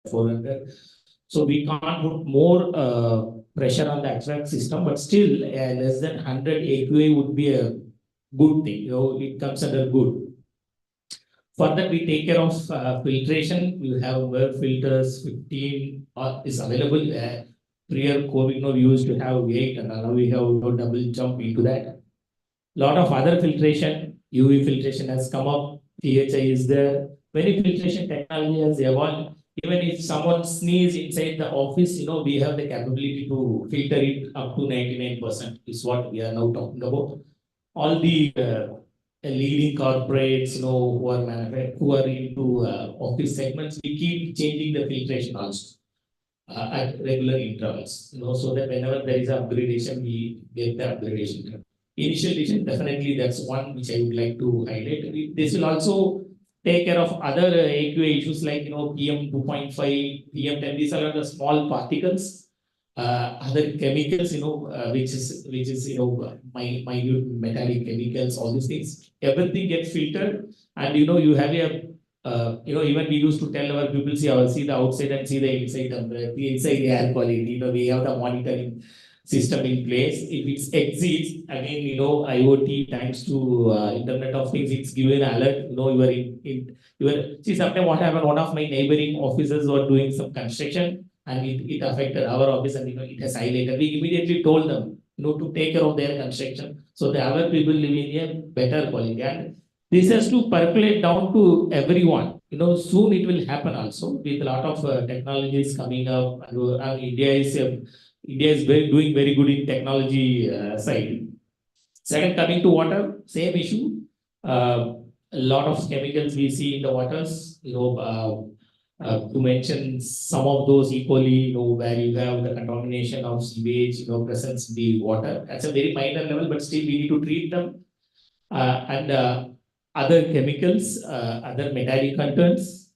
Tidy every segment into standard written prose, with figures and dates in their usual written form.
400. So we can't put more pressure on the HVAC system, but still less than 100 AQA would be a good thing. It comes under good. For that, we take care of filtration. We have well filters, 15 is available. Prior COVID, we used to have 8, and now we have double jump into that. Lot of other filtration, UV filtration has come up, PHI is there. Many filtration technology has evolved. Even if someone sneezes inside the office, we have the capability to filter it up to 99% is what we are now talking about. All the leading corporates, who are into office segments, we keep changing the filtration also at regular intervals, so that whenever there is upgradation, we get the upgradation. Initial edition, definitely that's one which I would like to highlight. This will also take care of other AQA issues like PM 2.5, PM 10. These are the small particles, other chemicals, which is minute metallic chemicals, all these things. Everything gets filtered, and you have a even we used to tell our people, see the outside and see the inside, the inside air quality. We have the monitoring system in place. If it exceeds, again, IoT thanks to Internet of Things, it's given alert. See, sometimes what happened, one of my neighboring offices were doing some construction and it affected our office and it has highlighted. We immediately told them, to take care of their construction so that our people live in a better quality. And this has to percolate down to everyone. Soon it will happen also with a lot of technologies coming up. And India is doing very good in technology side. Second, coming to water, same issue. A lot of chemicals we see in the waters. To mention some of those equally, where you have the contamination of sewage, presence in the water. That's a very minor level, but still we need to treat them. And other chemicals, other metallic contents.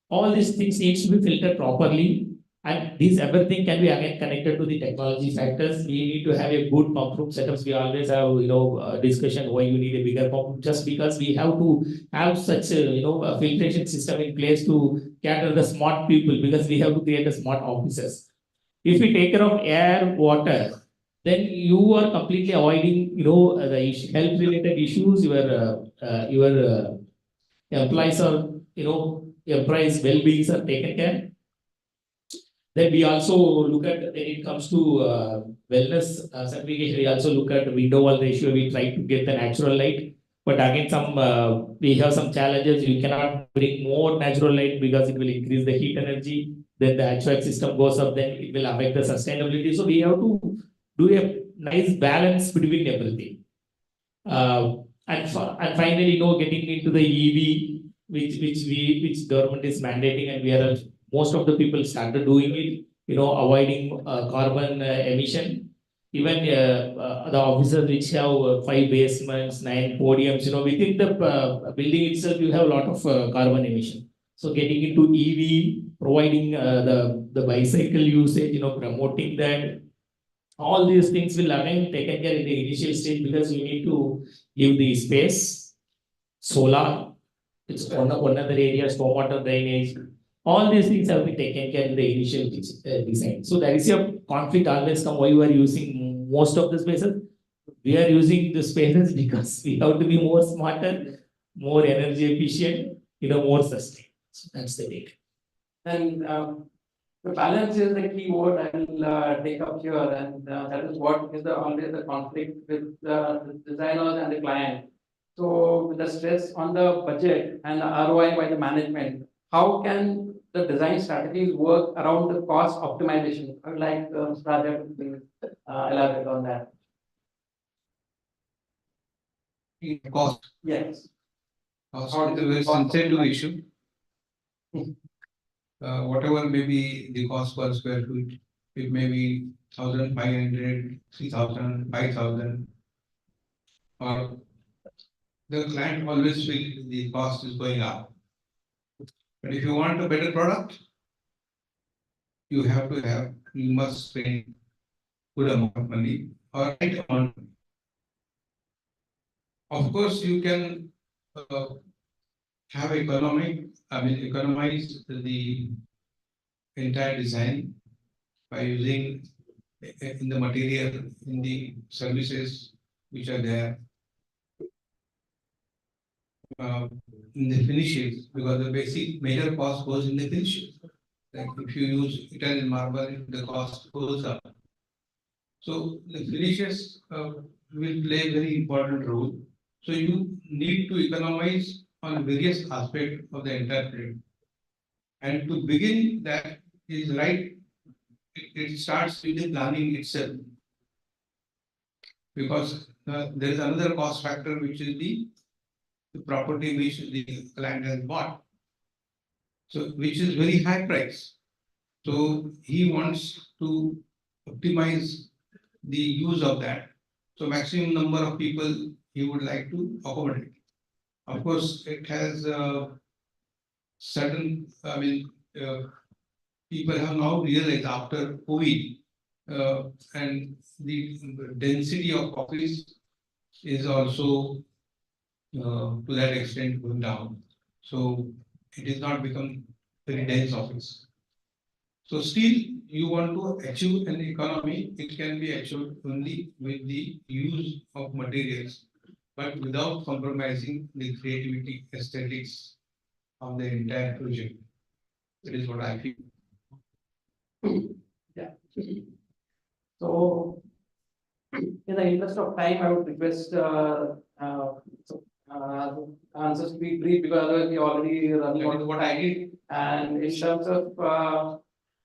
All these things needs to be filtered properly. And this everything can be again connected to the technology factors. We need to have a good pump room setups. We always have, discussion why you need a bigger pump room, just because we have to have such a filtration system in place to cater the smart people, because we have to create a smart offices. If we take care of air, water, then you are completely avoiding, the health related issues. Your employees are, employees well-beings are taken care. Then we also look at, when it comes to wellness certification, we also look at window wall ratio. We try to get the natural light, but again, we have some challenges. You cannot bring more natural light because it will increase the heat energy. Then the HVAC system goes up, then it will affect the sustainability. So we have to do a nice balance between everything. And finally, getting into the EV, which government is mandating, and we are most of the people started doing it. Avoiding carbon emission. Even the offices which have 5 basements, 9 podiums, within the building itself, you have a lot of carbon emission. So getting into EV, providing the bicycle usage, promoting that. All these things will again taken care in the initial stage, because you need to give the space. Solar, it's one other area, stormwater drainage. All these things have been taken care in the initial design. So there is a conflict always come why you are using most of the spaces. We are using the spaces because we have to be more smarter, more energy efficient, more sustainable. So that's the data. And the balance is the key word I will take up here, and that is what is always the conflict with the designers and the client. So with the stress on the budget and the ROI by the management, how can the design strategies work around the cost optimization? I would like Mr. Raja to please elaborate on that. Cost. Yes. Cost is a very sensitive issue. Whatever may be the cost per square feet, it may be 1,500, 3,000, 5,000, or the client always feels the cost is going up. But if you want a better product, you must spend good amount of money or right amount of money. Of course, you can have economize the entire design by using in the material, in the services which are there, in the finishes, because the basic major cost goes in the finishes. Like if you use Italian marble, the cost goes up. So the finishes will play a very important role. So you need to economize on various aspects of the entire trade. And to begin that is right, it starts with the planning itself. Because there is another cost factor which is the property which the client has bought. So which is very high price. So he wants to optimize the use of that. So maximum number of people he would like to accommodate. Of course, it has certain, people have now realized after COVID, and the density of office is also to that extent going down. So it is not become very dense office. So still you want to achieve an economy, it can be achieved only with the use of materials, but without compromising the creativity aesthetics of the entire project. That is what I feel. Yeah. So, in the interest of time, I would request answers to be brief because otherwise we already running That out is of what I time. did. And in terms of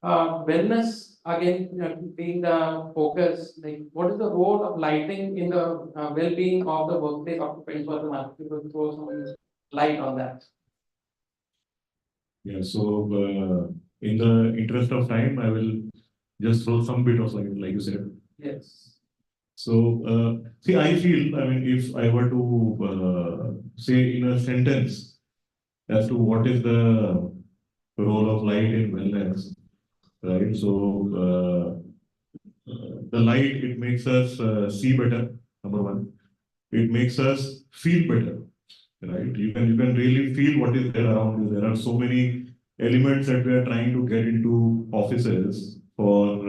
wellness, again, being the focus, like what is the role of lighting in the well-being of the workplace occupants for the market? You could throw some light on that. Yeah, so in the interest of time, I will just throw some bit of light, like you said. Yes. So, see, I feel, I mean, if I were to say in a sentence as to what is the role of light in wellness, right? So, the light, it makes us see better, number one. It makes us feel better, right? You can really feel what is there around you. There are so many elements that we are trying to get into offices for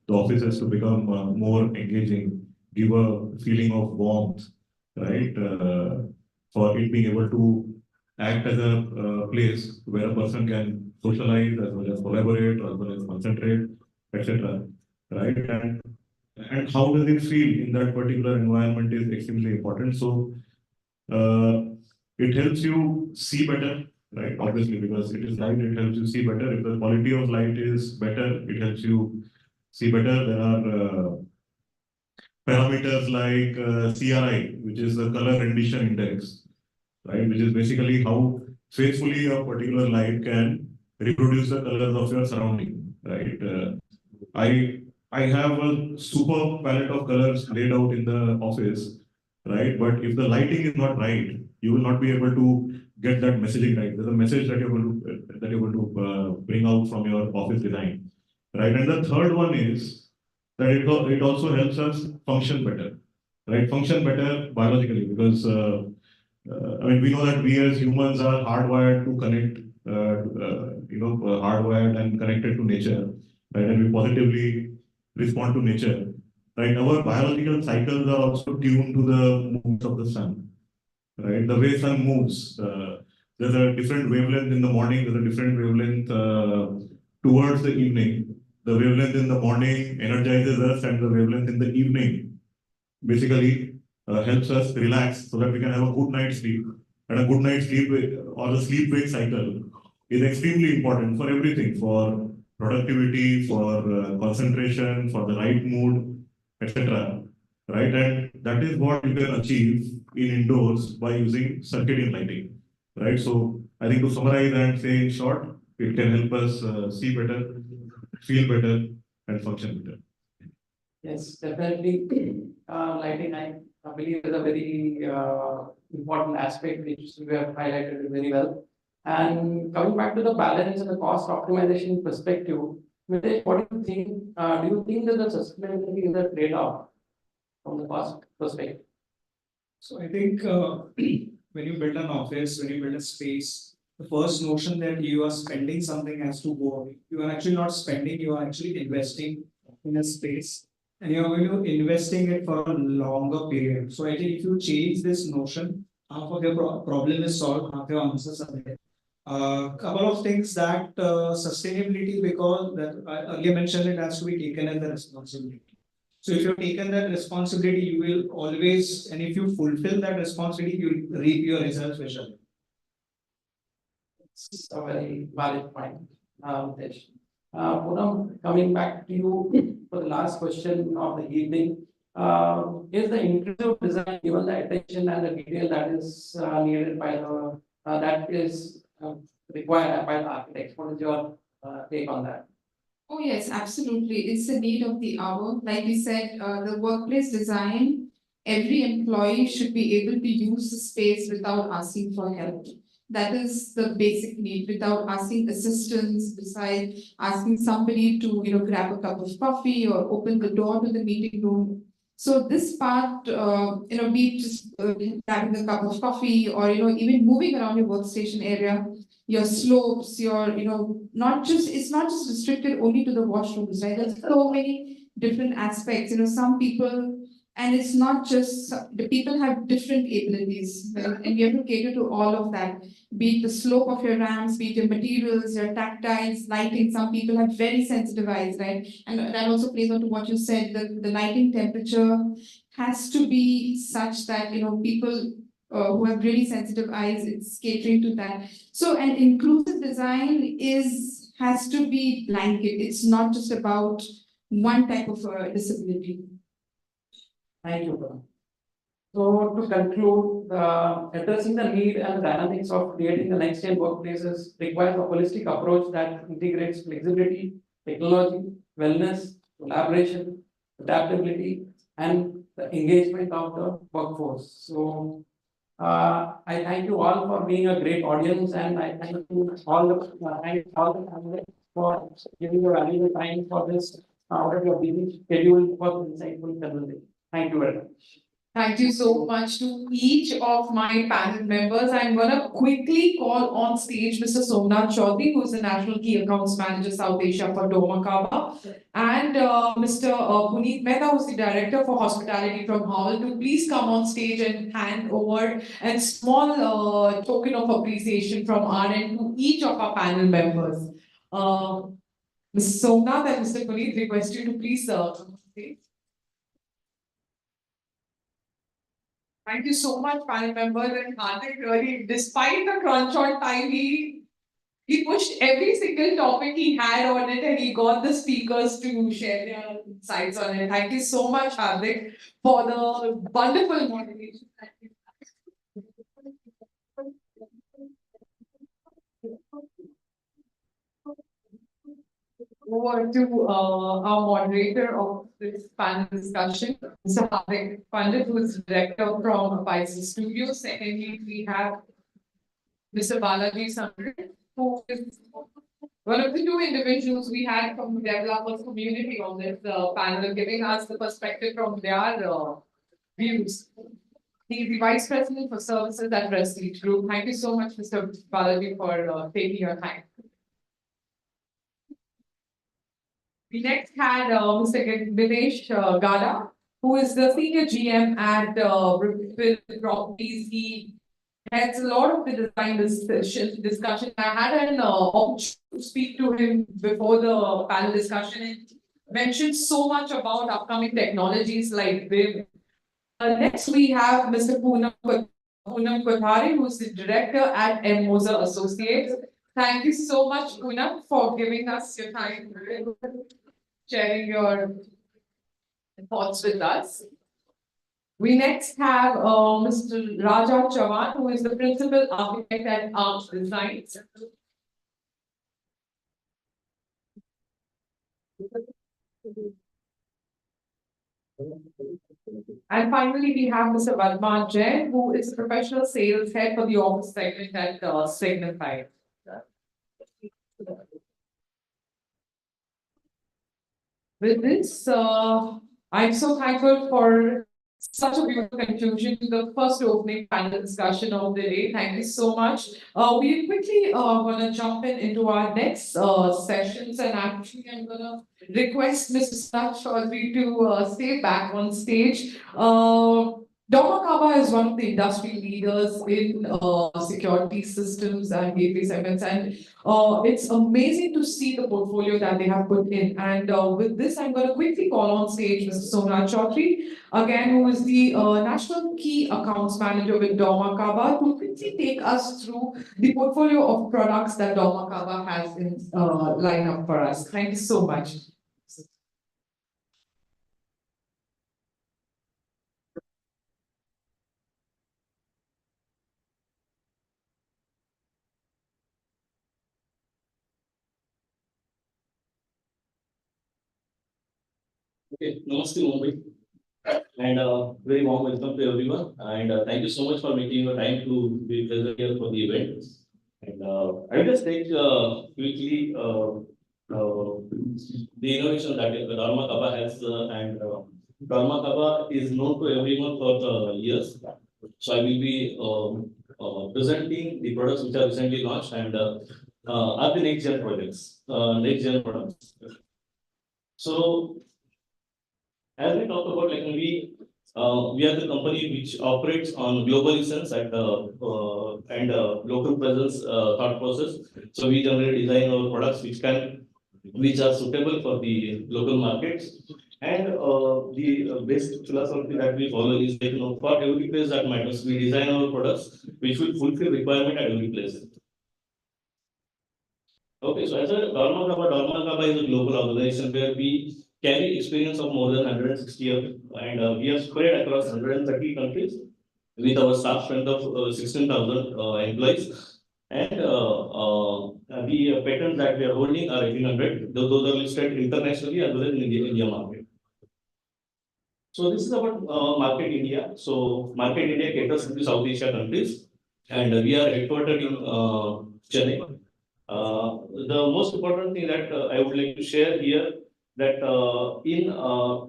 the offices to become more engaging, give a feeling of warmth, right? For it being able to act as a place where a person can socialize as well as collaborate, as well as concentrate, etc. Right? And how does it feel in that particular environment is extremely important. So it helps you see better, right? Obviously, because it is light, it helps you see better. If the quality of light is better, it helps you see better. There are parameters like CRI, which is the color rendition index, right? Which is basically how faithfully a particular light can reproduce the colors of your surrounding, right? I I have a super palette of colors laid out in the office, right? But if the lighting is not right, you will not be able to get that messaging right. There's a message that you're going to bring out from your office design, right? And the third one is that it also helps us function better, right? Function better biologically because I mean we know that we as humans are hardwired to connect, hardwired and connected to nature, right? And we positively respond to nature, right? Our biological cycles are also tuned to the movements of the sun, right? The way sun moves, there's a different wavelength in the morning, there's a different wavelength towards the evening. The wavelength in the morning energizes us, and the wavelength in the evening basically helps us relax so that we can have a good night's sleep. And a good night's sleep or a sleep wake cycle is extremely important for everything, for productivity, for concentration, for the right mood, etc. Right, and that is what you can achieve in indoors by using circadian lighting. Right, so I think to summarize and say in short, it can help us see better, feel better, and function better. Yes, definitely. Lighting, I believe, is a very important aspect which you have highlighted very well. And coming back to the balance and the cost optimization perspective, Mitesh, what do you think? Do you think that the sustainability is a trade-off from the cost perspective? So I think when you build an office, when you build a space, the first notion that you are spending something has to go away. You are actually not spending, you are actually investing in a space and you are going to investing it for a longer period. So I think if you change this notion, half of your problem is solved, half your answers are there. Couple of things that sustainability, because that I earlier mentioned, it has to be taken as a responsibility. So if you've taken that responsibility, you will always, and if you fulfill that responsibility, you will reap your results visually. It's a very valid point, Hitesh. Poonam, coming back to you for the last question of the evening. Is the inclusive design given the attention and the detail that is needed by the that is required by the architects? What is your take on that? Oh, yes, absolutely. It's the need of the hour. Like we said, the workplace design, every employee should be able to use the space without asking for help. That is the basic need, without asking assistance, besides asking somebody to, grab a cup of coffee or open the door to the meeting room. So this part, be it just grabbing a cup of coffee or, even moving around your workstation area, your slopes, it's not just restricted only to the washrooms, right? There's so many different aspects. Some people, and it's not just the people have different abilities, right? And you have to cater to all of that. Be it the slope of your ramps, be it your materials, your tactiles, lighting. Some people have very sensitive eyes, right? And that also plays on to what you said. The lighting temperature has to be such that people who have really sensitive eyes, it's catering to that. So an inclusive design has to be blanket. It's not just about one type of disability. Thank you, Poonam. So to conclude, addressing the need and the dynamics of creating the next gen workplaces requires a holistic approach that integrates flexibility, technology, wellness, collaboration, adaptability, and the engagement of the workforce. So I thank you all for being a great audience, and I thank you all the panelists for giving your valuable time for this out of your busy schedule for the insightful conversation. Thank you very much. Thank you so much to each of my panel members. I'm going to quickly call on stage Mr. Somnath Chaudhary, who is the National Key Accounts Manager, South Asia for Dormakaba, and Mr. Puneet Mehta, who's the Director for Hospitality from Howell, to please come on stage and hand over a small token of appreciation from our end to each of our panel members. Mr. Somnath and Mr. Puneet, request you to please come on stage. Thank you so much, panel members, and Hardik, really, despite the crunch on time, he pushed every single topic he had on it, and he got the speakers to share their insights on it. Thank you so much, Hardik, for the wonderful moderation. Over to our moderator of this panel discussion, Mr. Hardik Pandit, who is director from Vice Studios. Secondly, we have Mr. Balaji Sandri, who is one of the two individuals we had from the developers community on this panel, giving us the perspective from their views. He's the Vice President for Services at Prestige Group. Thank you so much, Mr. Balaji, for taking your time. We next had Mr. Dinesh Gada, who is the Senior GM at Brookfield Properties. He heads a lot of the design discussion. I had an opportunity to speak to him before the panel discussion and mentioned so much about upcoming technologies like BIM. Next, we have Mr. Poonam Kothari, who is the Director at M. Moser Associates. Thank you so much, Poonam, for giving us your time, sharing your thoughts with us. We next have Mr. Raja Chavan, who is the Principal Architect at Arch Designs. And finally, we have Mr. Valman Jain, who is the Professional Sales Head for the Office segment at Signify. With this, I'm so thankful for Such a beautiful conclusion to the first opening panel discussion of the day. Thank you so much. We quickly going to jump into our next sessions, and actually I'm going to request Mr. Sat Chaudhary to stay back on stage. Dormakaba is one of the industry leaders in security systems and gateway segments, and it's amazing to see the portfolio that they have put in. And with this, I'm going to quickly call on stage Mr. Somnath Chaudhary, again, who is the National Key Accounts Manager with Dormakaba, to quickly take us through the portfolio of products that Dormakaba has in lineup for us. Thank you so much. Okay, Namaste Mumbai, and very warm welcome to everyone. And thank you so much for making your time to be present here for the event. And I will just take quickly the innovation that Dharma Kaba has, and Dharma Kaba is known to everyone for years. So I will be presenting the products which are recently launched and are the next gen projects, next gen products. So as we talk about, like we are the company which operates on global license and local presence thought process. So we generally design our products which are suitable for the local markets. And the basic philosophy that we follow is like, for every place that matters, we design our products which will fulfill requirement at every place. Okay, so as a Dharma Kaba is a global organization where we carry experience of more than 160 years, and we are spread across 130 countries with our staff strength of 16,000 employees. And the patents that we are holding are 1,800. Those are listed internationally as well as in India market. So this is about market India. So market India caters to South Asia countries, and we are headquartered in Chennai. The most important thing that I would like to share here, that in our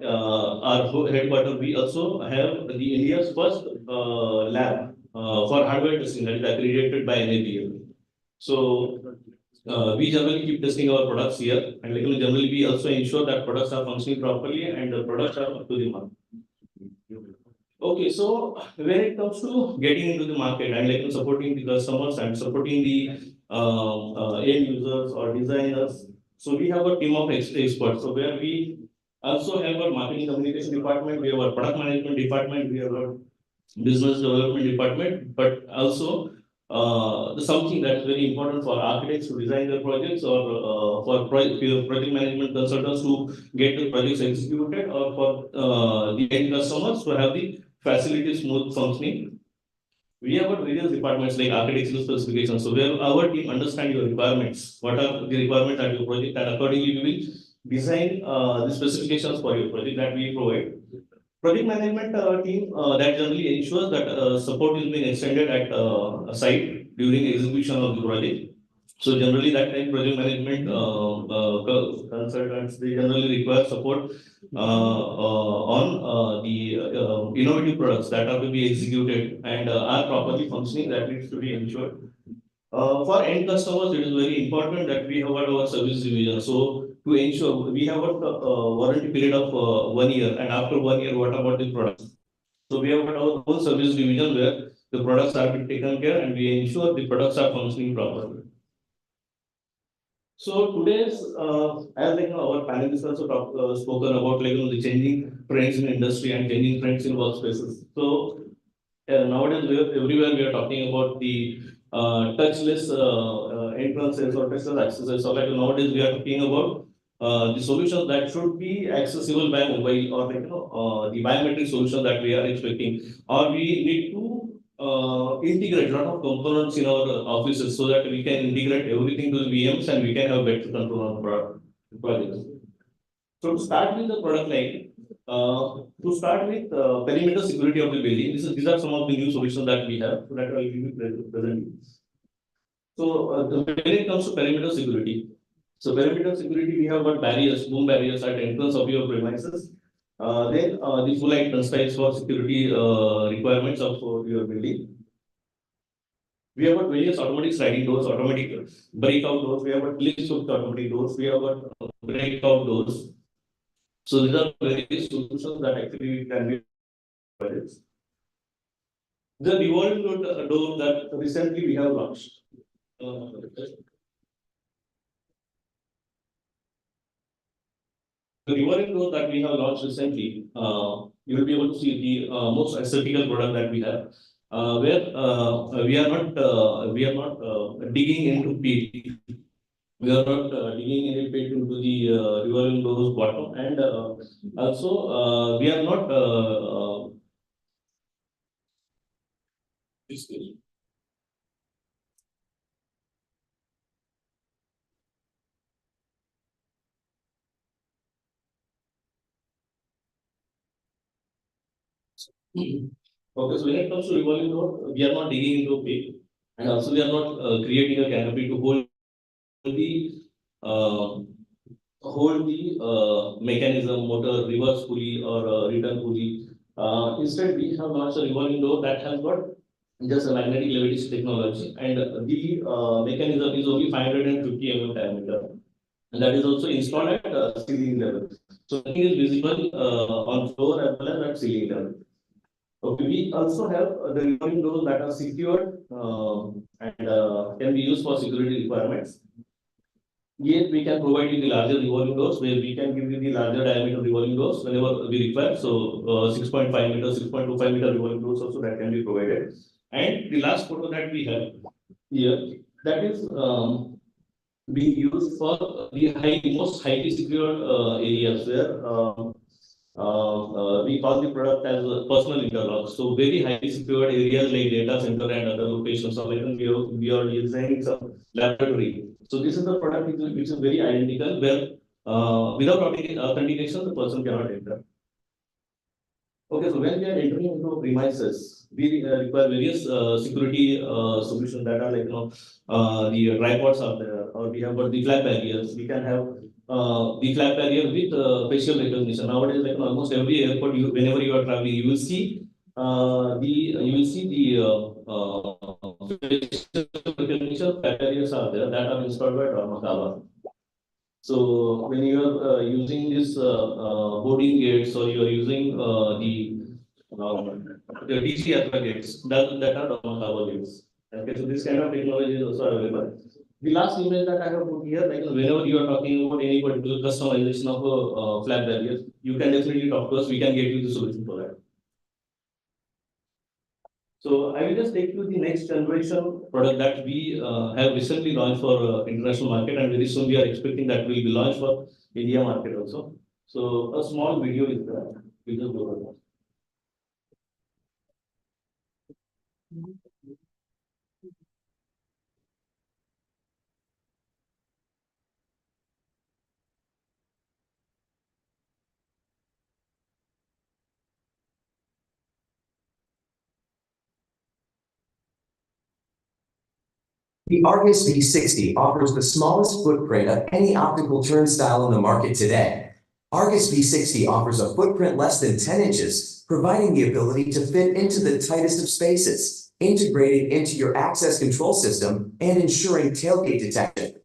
headquarters, we also have the India's first lab for hardware testing that is accredited by NABL. So we generally keep testing our products here, and generally we also ensure that products are functioning properly and the products are up to the mark. Okay, so when it comes to getting into the market and supporting the customers and supporting the end users or designers, so we have a team of experts. So where we also have a marketing communication department, we have a product management department, we have a business development department, but also something that's very important for architects to design their projects, or for project management consultants to get the projects executed, or for the end customers to have the facility smooth functioning. We have got various departments like architectural specifications. So where our team understand your requirements, what are the requirements of your project, and accordingly we will design the specifications for your project that we provide. Project management team that generally ensures that support is being extended at a site during execution of the project. So generally that time project management consultants, they generally require support on the innovative products that are to be executed and are properly functioning, that needs to be ensured. For end customers, it is very important that we have our service division. So to ensure we have a warranty period of 1 year, and after 1 year, what about the products? So we have got our whole service division where the products are being taken care and we ensure the products are functioning properly. So today's, as our panelists also spoken about the changing trends in industry and changing trends in workspaces. So nowadays, everywhere we are talking about the touchless entrances or touchless accesses. So nowadays we are talking about the solutions that should be accessible by mobile, or the biometric solution that we are expecting, or we need to integrate a lot of components in our offices so that we can integrate everything to the VMs and we can have better control on projects. So to start with the product line, to start with perimeter security of the building, these are some of the new solutions that we have, so that I will give you presently. So when it comes to perimeter security, so perimeter security, we have got barriers, boom barriers at entrance of your premises. Then the full light turnstiles for security requirements of your building. We have got various automatic sliding doors, automatic breakout doors. We have got lift with automatic doors. We have got breakout doors. So these are various solutions that actually can be provided. The revolving door that recently we have launched. The revolving door that we have launched recently, you will be able to see the most aesthetical product that we have, where we are not digging into pit. We are not digging any pit into the revolving doors bottom, and also we are not. Excuse me. Okay, so when it comes to revolving door, we are not digging into a pit, and also we are not creating a canopy to hold the uh, mechanism, motor, reverse pulley or return pulley. Instead, we have launched a revolving door that has got just a magnetic levitation technology, and the mechanism is only 550 mm diameter, and that is also installed at ceiling level. So nothing is visible on floor as well as at ceiling level. Okay, we also have the revolving doors that are secured and can be used for security requirements. Yet we can provide you the larger revolving doors, where we can give you the larger diameter revolving doors whenever we require. So 6.5 meter, 6.25 meter revolving doors also that can be provided. And the last photo that we have here, that is being used for the most highly secured areas where we call the product as a personal interlock. So very highly secured areas like data center and other locations, or even we are using some laboratory. So this is the product which is very identical, where without authentication the person cannot enter. Okay, so when we are entering into premises, we require various security solutions that are like the tripods are there, or we have got the flap barriers. We can have the flap barrier with facial recognition. Nowadays, like in almost every airport, whenever you are traveling, you will see the facial recognition flap barriers are there that are installed by Dharmakala. So when you are using this boarding gates, or you are using the DC gates that are Dharmakala gates. Okay, so this kind of technology is also available. The last image that I have put here, like whenever you are talking about any particular customization of a flat barrier, you can definitely talk to us. We can get you the solution for that. So I will just take you the next generation product that we have recently launched for international market, and very soon we are expecting that will be launched for India market also. So a small video is there. We just go over that. The Argus V60 offers the smallest footprint of any optical turnstile in the market today. Argus V60 offers a footprint less than 10 inches, providing the ability to fit into the tightest of spaces, integrating into your access control system and ensuring tailgate detection.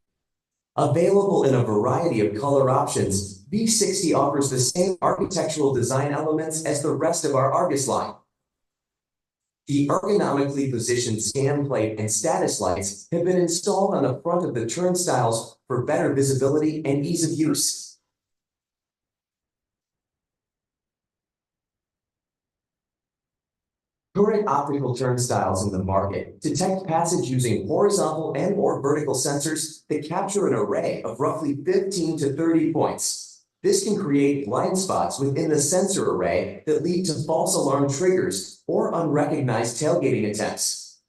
Available in a variety of color options, V60 offers the same architectural design elements as the rest of our Argus line. The ergonomically positioned scan plate and status lights have been installed on the front of the turnstiles for better visibility and ease of use. Current optical turnstiles in the market detect passage using horizontal and/or vertical sensors that capture an array of roughly 15 to 30 points. This can create blind spots within the sensor array that lead to false alarm triggers or unrecognized tailgating attempts.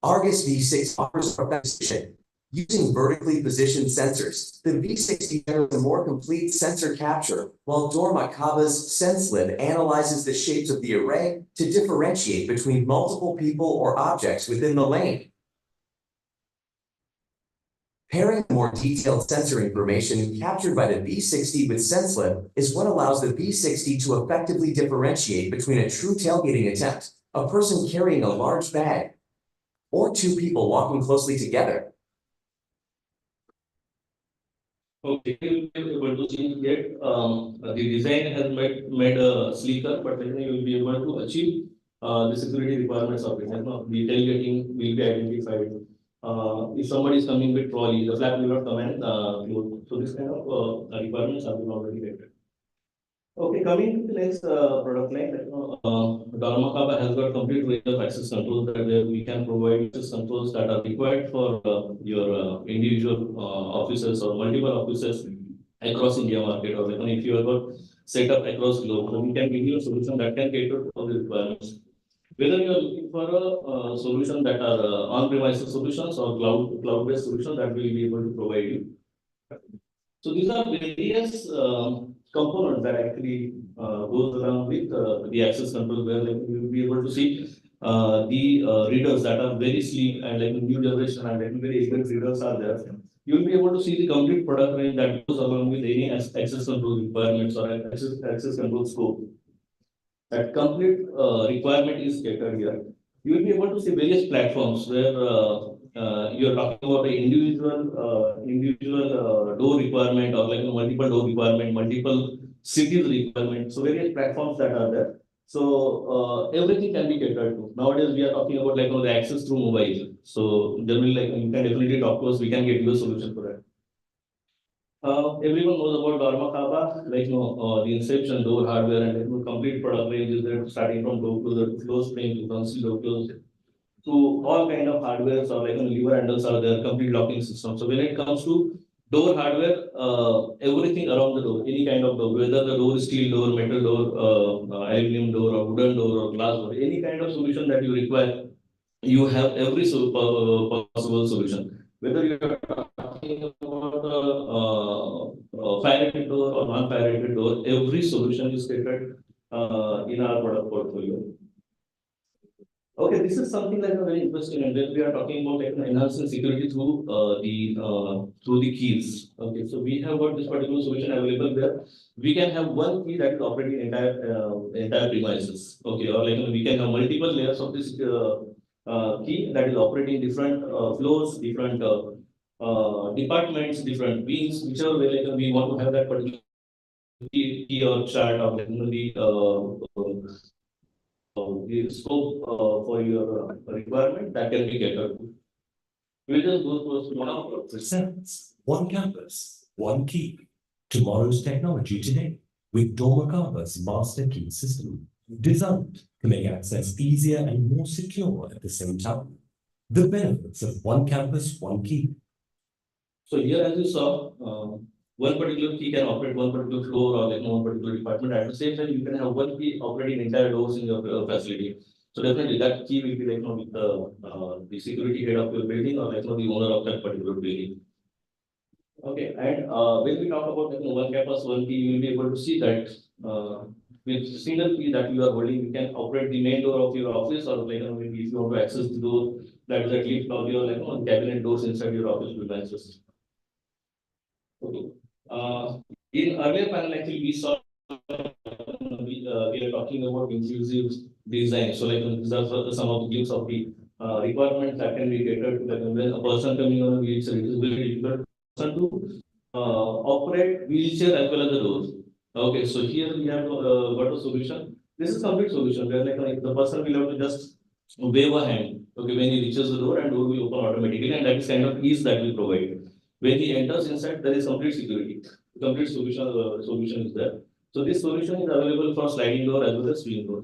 Argus V6 offers a position. Using vertically positioned sensors, the V60 generates a more complete sensor capture, while Dormakaba's SenseLib analyzes the shapes of the array to differentiate between multiple people or objects within the lane. Pairing more detailed sensor information captured by the V60 with SenseLib is what allows the V60 to effectively differentiate between a true tailgating attempt, a person carrying a large bag, or two people walking closely together. Okay, you will be able to see that the design has made sleeker, but then you will be able to achieve the security requirements of it. You know, the tailgating will be identified. If somebody is coming with trolley, the flap will not come and close. So this kind of requirements have been already met. Okay, coming to the next product line, Dharmakaba has got complete range of access controls that we can provide access controls that are required for your individual offices or multiple offices across India market, or like, if you have got set up across globe, so we can give you a solution that can cater to all the requirements. Whether you are looking for a solution that are on-premises solutions or cloud-based solution, that we will be able to provide you. So these are various components that actually goes along with the access control, where like you will be able to see the readers that are very slim and like new generation and like very advanced readers are there. You will be able to see the complete product range that goes along with any access control requirements or access control scope. That complete requirement is catered here. You will be able to see various platforms where you are talking about the individual door requirement, or like multiple door requirement, multiple cities requirement. So various platforms that are there. So everything can be catered to. Nowadays we are talking about like the access through mobile. So generally, like you can definitely talk to us. We can get you a solution for that. Everyone knows about Dharmakaba, like the inception, door hardware, and complete product range is there, starting from door closer to floor spring to conceal door close to all kind of hardware, or like lever handles are there, complete locking system. So when it comes to door hardware, everything around the door, any kind of door, whether the door is steel door, metal door, aluminum door, or wooden door, or glass door, any kind of solution that you require, you have every possible solution. Whether you are talking about fire rated door or non-fire rated door, every solution is catered in our product portfolio. Okay, this is something like a very interesting, and then we are talking about like enhancing security through the keys. Okay, so we have got this particular solution available where we can have one key that is operating entire premises. Okay, or like we can have multiple layers of this key that is operating different floors, different departments, different wings, whichever way like we want to have that particular key or chart of like, the scope for your requirement that can be catered to. We'll just go through one of the Presents one campus, one key. Tomorrow's technology today with Dormakaba's master key system, designed to make access easier and more secure at the same time. The benefits of one campus, one key. So here, as you saw, one particular key can operate one particular floor or like one particular department. At the same time, you can have one key operating entire doors in your facility. So definitely that key will be like with the security head of your building, or like the owner of that particular building. Okay, and when we talk about one campus, one key, you will be able to see that with single key that you are holding, you can operate the main door of your office, or like maybe if you want to access the door that is at least of your like cabinet doors inside your office premises. Okay. In earlier panel, actually, we saw we are talking about inclusive design. So, like these are some of the views of the requirements that can be catered to. Like when a person coming on a wheelchair, it is very difficult person to operate wheelchair as well as the doors. Okay, so here we have got a solution. This is complete solution where like the person will have to just wave a hand. Okay, when he reaches the door, and door will open automatically, and that is kind of ease that we provide. When he enters inside, there is complete security. Complete solution is there. So this solution is available for sliding door as well as swing door.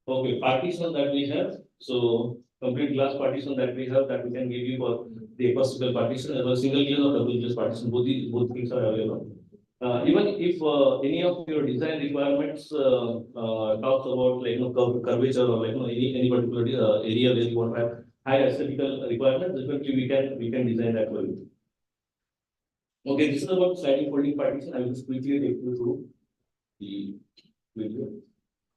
Okay, partition that we have. So complete glass partition that we have, that we can give you for the acoustical partition as well as single glass or double glass partition. Both things are available. Even if any of your design requirements talks about like curvature or like any particular area where you want to have high aesthetical requirements, definitely we can design that for you. Okay, this is about sliding folding partition. I will just quickly take you through the video.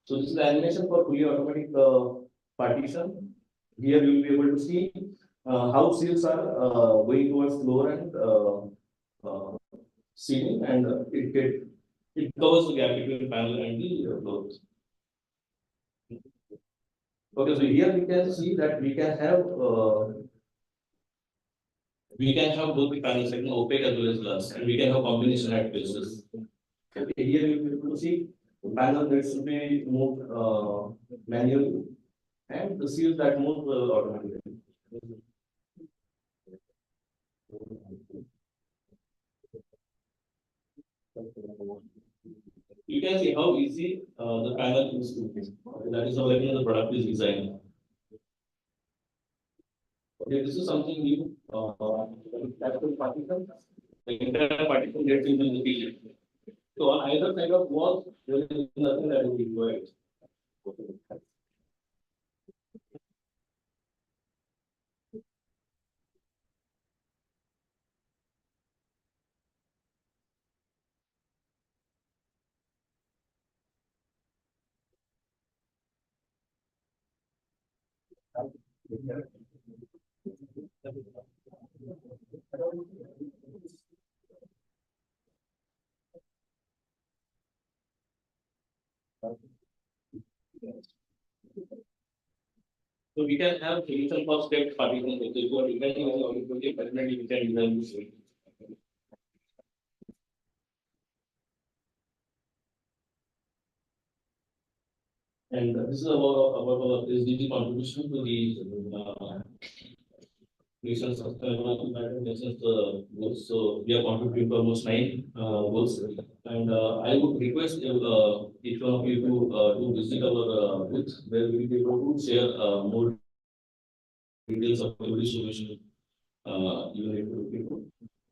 So this is the animation for fully automatic partition. Here you will be able to see how seals are going towards floor and ceiling, and it covers the gap between panel and the floor. Okay, so here we can see that we can have both the panels like opaque as well as glass, and we can have combination at places. Okay, here you will be able to see the panel that should be moved manually, and the seals that move automatically. You can see how easy the panel is to make. That is how the product is designed. Okay, this is something new. That will particle. The entire particle gets into the field. So on either side of wall, there is nothing that is required. So we can have solution for stepped partition. If you are depending on the project, definitely we can design this way. And this is about our SDG contribution to the nation's sustainable nation's goals. So we are contributing to almost 9 goals. And I would request each one of you to visit our booth, where we will be able to share more details of every solution you need to look into.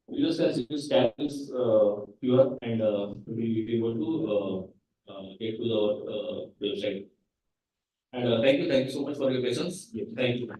You just can see scan this QR, and we will be able to get to our website. And thank you so much for your patience. Thank you.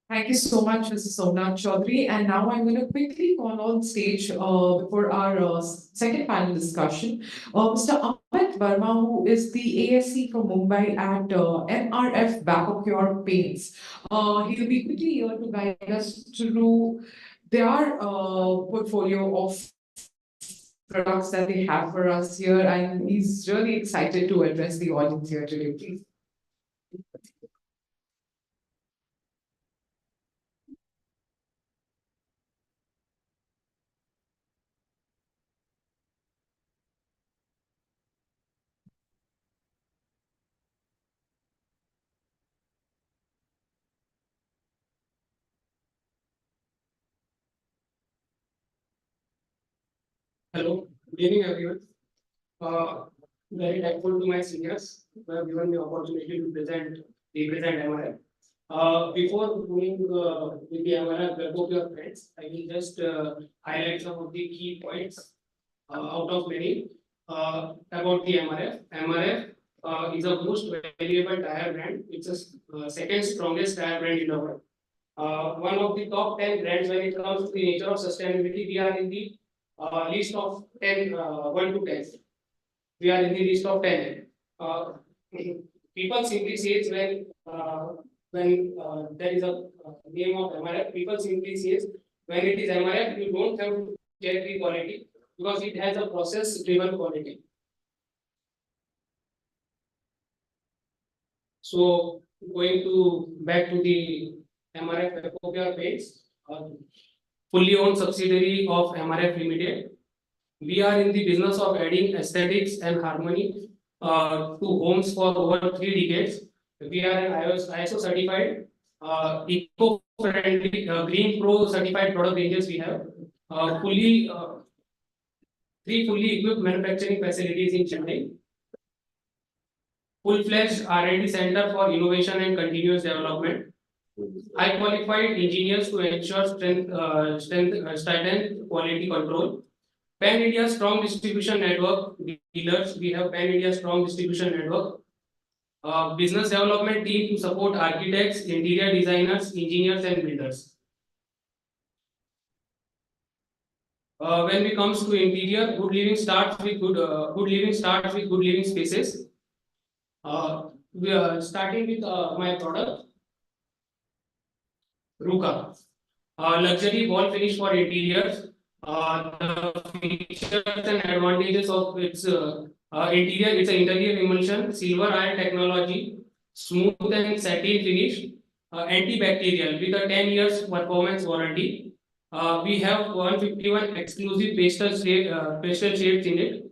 Thank you so much, Mr. Somnath Chaudhary. And now I'm going to quickly call on stage for our second panel discussion. Mr. Amit Verma, who is the ASC from Mumbai at MRF Vapocure Paints. He'll be quickly here to guide us through their portfolio of products that they have for us here. And he's really excited to address the audience here today, please. Hello, good evening everyone. Very thankful to my seniors who have given me opportunity to represent MRF. Before going with the MRF web of your friends, I will just highlight some of the key points out of many about the MRF. MRF is a most valuable tire brand. It's a second strongest tire brand in the world. One of the top 10 brands when it comes to the nature of sustainability. We are in the list of 10, 1 to 10. We are in the list of 10. People simply says when there is a name of MRF, people simply says when it is MRF, you don't have to check the quality because it has a process driven quality. So going to back to the MRF Epocure Paints, fully owned subsidiary of MRF Limited. We are in the business of adding aesthetics and harmony to homes for over 3 decades. We are an ISO certified, eco-friendly, Green Pro certified product ranges. We have three fully equipped manufacturing facilities in Chennai, full-fledged R&D center for innovation and continuous development, high qualified engineers to ensure strengthen quality control, Pan India strong distribution network dealers. We have Pan India strong distribution network. Business development team to support architects, interior designers, engineers, and builders. When it comes to interior, good living starts with good living spaces. We are starting with my product, Ruka, luxury wall finish for interiors. The features and advantages of its interior, it's an interior emulsion, silver iron technology, smooth and satin finish, antibacterial with a 10 years performance warranty. We have 151 exclusive pastel shades in it.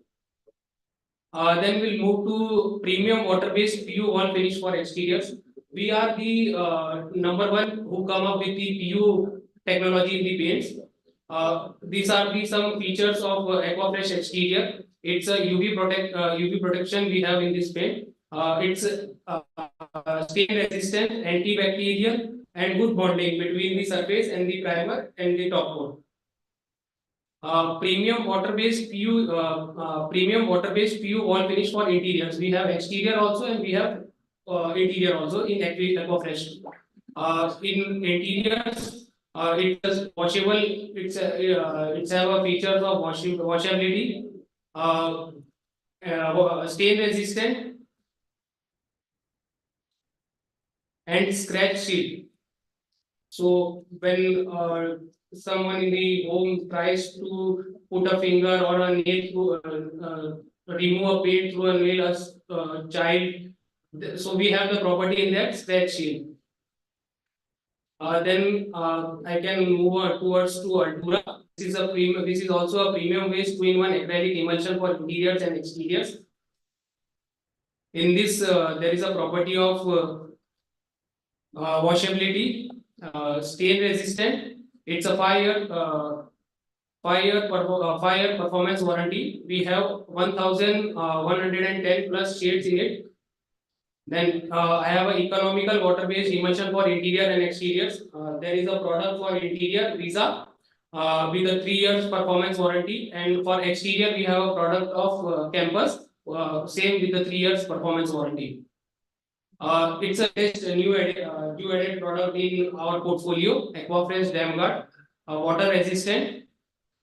Then we'll move to premium water-based PU wall finish for exteriors. We are the number one who come up with the PU technology in the paints. These are the some features of Aquafresh exterior. It's a UV protection we have in this paint. It's stain resistant, antibacterial, and good bonding between the surface and the primer and the top coat. Premium water-based PU wall finish for interiors. We have exterior also and we have interior also in Aquafresh. In interiors, it is washable. It's have a features of washability, stain resistant, and scratch shield. So when someone in the home tries to put a finger or a nail to remove a paint through a nail as child, so we have the property in that scratch shield. Then I can move on towards to Altura. This is a premium. This is also a premium waste 2-in-1 acrylic emulsion for interiors and exteriors. In this, there is a property of washability, stain resistant. It's a 5-year performance warranty. We have 1,110 plus shades in it. Then I have an economical water-based emulsion for interior and exteriors. There is a product for interior, Visa, with a 3 years performance warranty, and for exterior we have a product of Campus, same with the 3 years performance warranty. It's a new added product in our portfolio, Aquafresh Dam Guard, water resistant.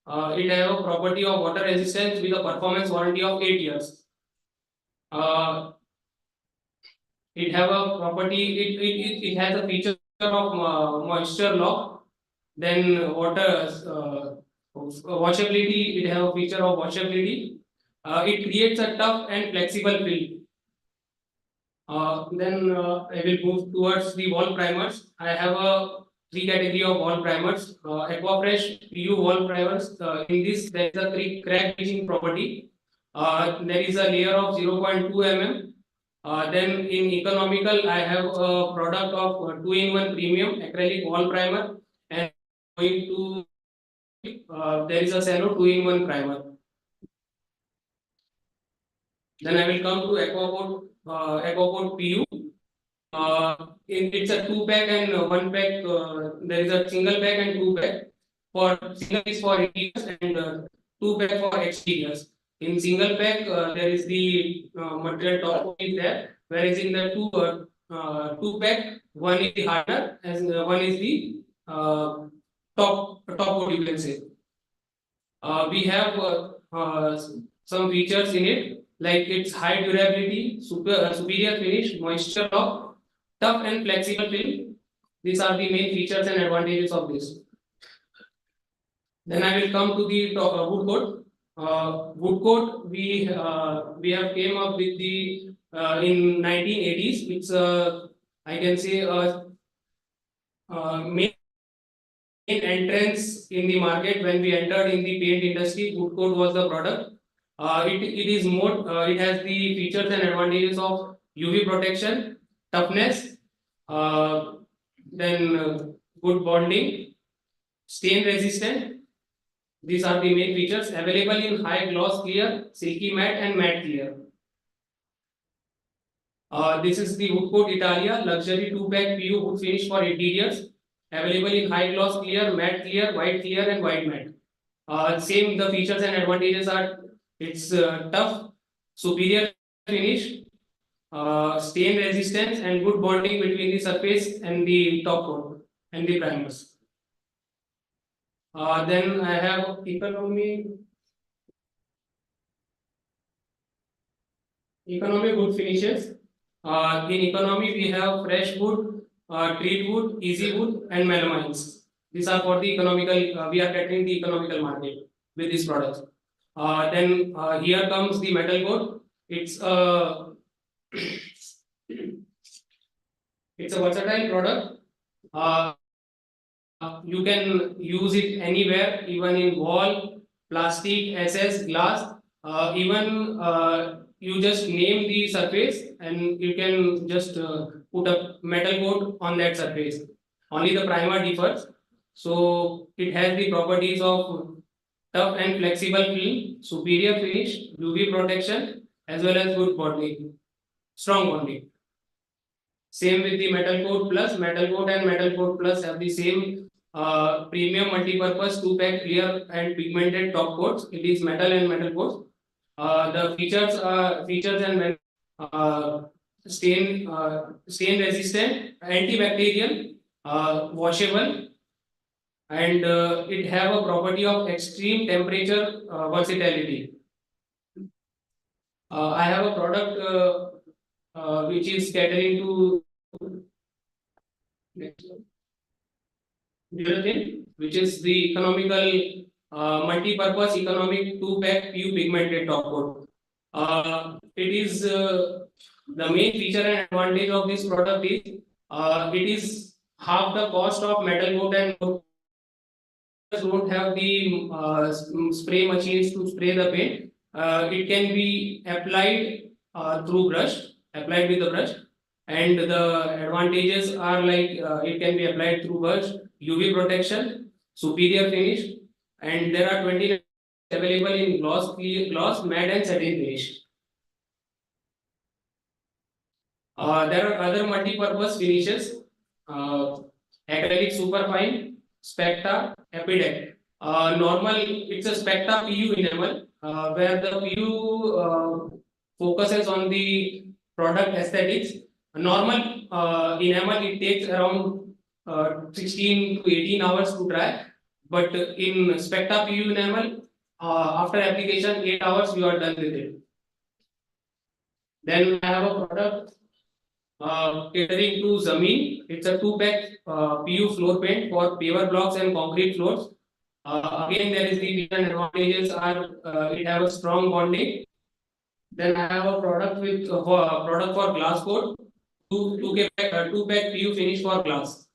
It has a property of water resistance with a performance warranty of 8 years. It have a property. It has a feature of moisture lock. Then washability. It have a feature of washability. It creates a tough and flexible film. Then I will move towards the wall primers. I have a 3 category of wall primers. Aquafresh PU wall primers. In this, there is a crack bleaching property. There is a layer of 0.2 mm. Then in economical, I have a product of 2-in-1 premium acrylic wall primer, and going to there is a Cello 2-in-1 primer. Then I will come to Aquacoat PU. It's a 2-pack and 1-pack. There is a single pack and 2-pack. For single is for interiors and 2-pack for exteriors. In single pack, there is the material top coat is there, whereas in the 2-pack, one is the hardener and one is the top coat, you can say. We have some features in it, like its high durability, superior finish, moisture lock, tough and flexible film. These are the main features and advantages of this. Then I will come to the wood coat. Wood coat, we have came up with the in 1980s. It's I can say main entrance in the market when we entered in the paint industry. Wood coat was the product. It is more. It has the features and advantages of UV protection, toughness, then good bonding, stain resistant. These are the main features available in high gloss clear, silky matte, and matte clear. This is the wood coat Italia luxury 2-pack PU wood finish for interiors, available in high gloss clear, matte clear, and white matte. Same the features and advantages are it's tough, superior finish, stain resistance, and good bonding between the surface and the top coat and the primers. Then I have economy wood finishes. In economy, we have fresh wood, treat wood, easy wood, and melamines. These are for the economical, we are catering the economical market with these products. Then here comes the metal coat. It's a it's a versatile product. Uh, you can use it anywhere, even in wall, plastic, SS, glass. Even you just name the surface and you can just put a metal coat on that surface. Only the primer differs. So it has the properties of tough and flexible film, superior finish, UV protection, as well as good bonding, strong bonding. Same with the metal coat plus, metal coat and metal coat plus have the same premium multi-purpose two-pack clear and pigmented top coats. It is metal and metal coats. The features and uh, stain resistant, antibacterial, washable, and it have a property of extreme temperature versatility. I have a product which is catering to urethane, which is the economical multi-purpose economic two-pack PU pigmented top coat. It is the main feature and advantage of this product is it is half the cost of metal coat and don't have the spray machines to spray the paint. It can be applied through brush, applied with the brush, and the advantages are like it can be applied through brush, UV protection, superior finish, and there are 20 available in gloss, matte, and satin finish. There are other multi-purpose finishes, acrylic superfine, specta, epidec. Normal, it's a specta PU enamel, where the PU focuses on the product aesthetics. A normal enamel, it takes around 16 to 18 hours to dry, but in specta PU enamel, after application 8 hours you are done with it. Then I have a product catering to Zameen. It's a two-pack PU floor paint for paver blocks and concrete floors. Again, there is the different advantages are it have a strong bonding. Then I have a product with product for glass coat, two-pack PU finish for glass.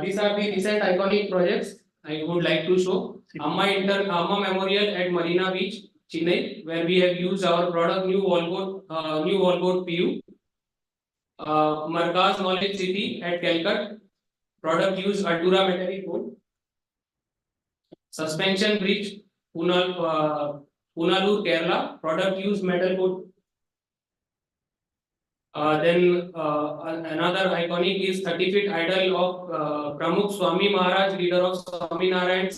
These are the recent iconic projects I would like to show. Amma Memorial at Marina Beach, Chennai, where we have used our product new wall coat PU. Markaz Knowledge City at Calcutta, product used Altura metallic coat. Suspension Bridge, Punalur, Kerala, product used metal coat. Then another iconic is 30-feet idol of Pramukh Swami Maharaj, leader of Swami Narayan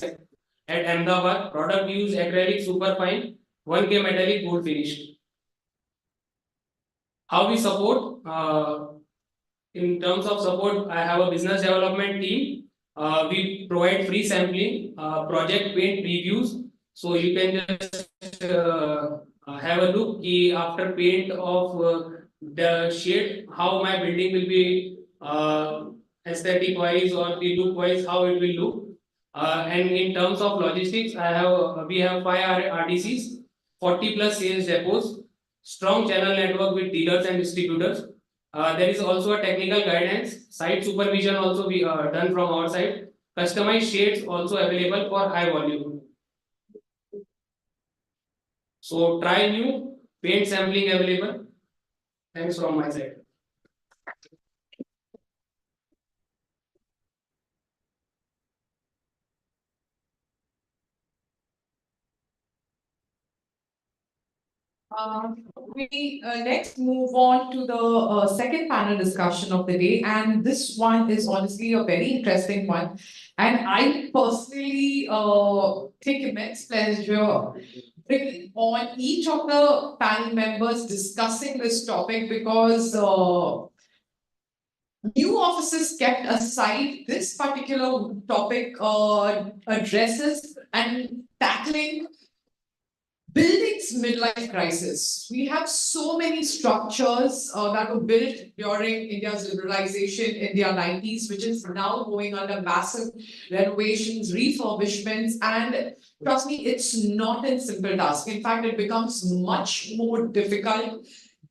at Ahmedabad. Product used acrylic superfine, 1K metallic gold finish. How we support? In terms of support, I have a business development team. We provide free sampling, project paint previews. So you can just have a look after paint of the shade, how my building will be aesthetic wise or the look wise, how it will look. And in terms of logistics, we have 5 RDCs, 40 plus sales depots, strong channel network with dealers and distributors. There is also a technical guidance, site supervision also be done from our side. Customized shades also available for high volume. So try new paint sampling available. Thanks from my side. We next move on to the second panel discussion of the day, and this one is honestly a very interesting one. And I personally take immense pleasure bringing on each of the panel members discussing this topic because new offices kept aside, this particular topic addresses and tackling Buildings midlife crisis. We have so many structures that were built during India's liberalization in the 90s, which is now going under massive renovations, refurbishments, and trust me, it's not a simple task. In fact, it becomes much more difficult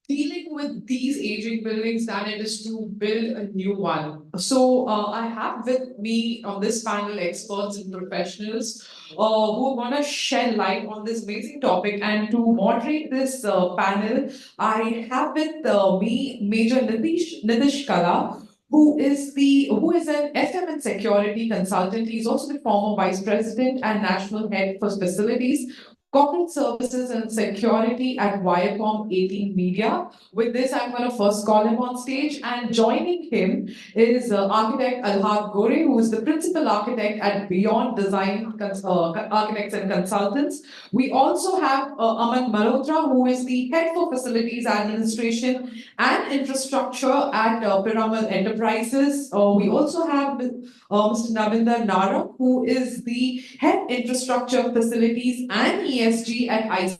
dealing with these aging buildings than it is to build a new one. So I have with me on this panel experts and professionals who want to shed light on this amazing topic. And to moderate this panel, I have with me Major Nitish Kala, who is an FM and security consultant. He's also the former vice president and national head for facilities, corporate services and security at Viacom 18 Media. With this, I'm going to first call him on stage, and joining him is architect Alhad Gore, who is the principal architect at Beyond Design Architects and Consultants. We also have Aman Malhotra, who is the head for facilities administration and infrastructure at Piramal Enterprises. We also have Mr. Navinder Nara, who is the head infrastructure facilities and ESG at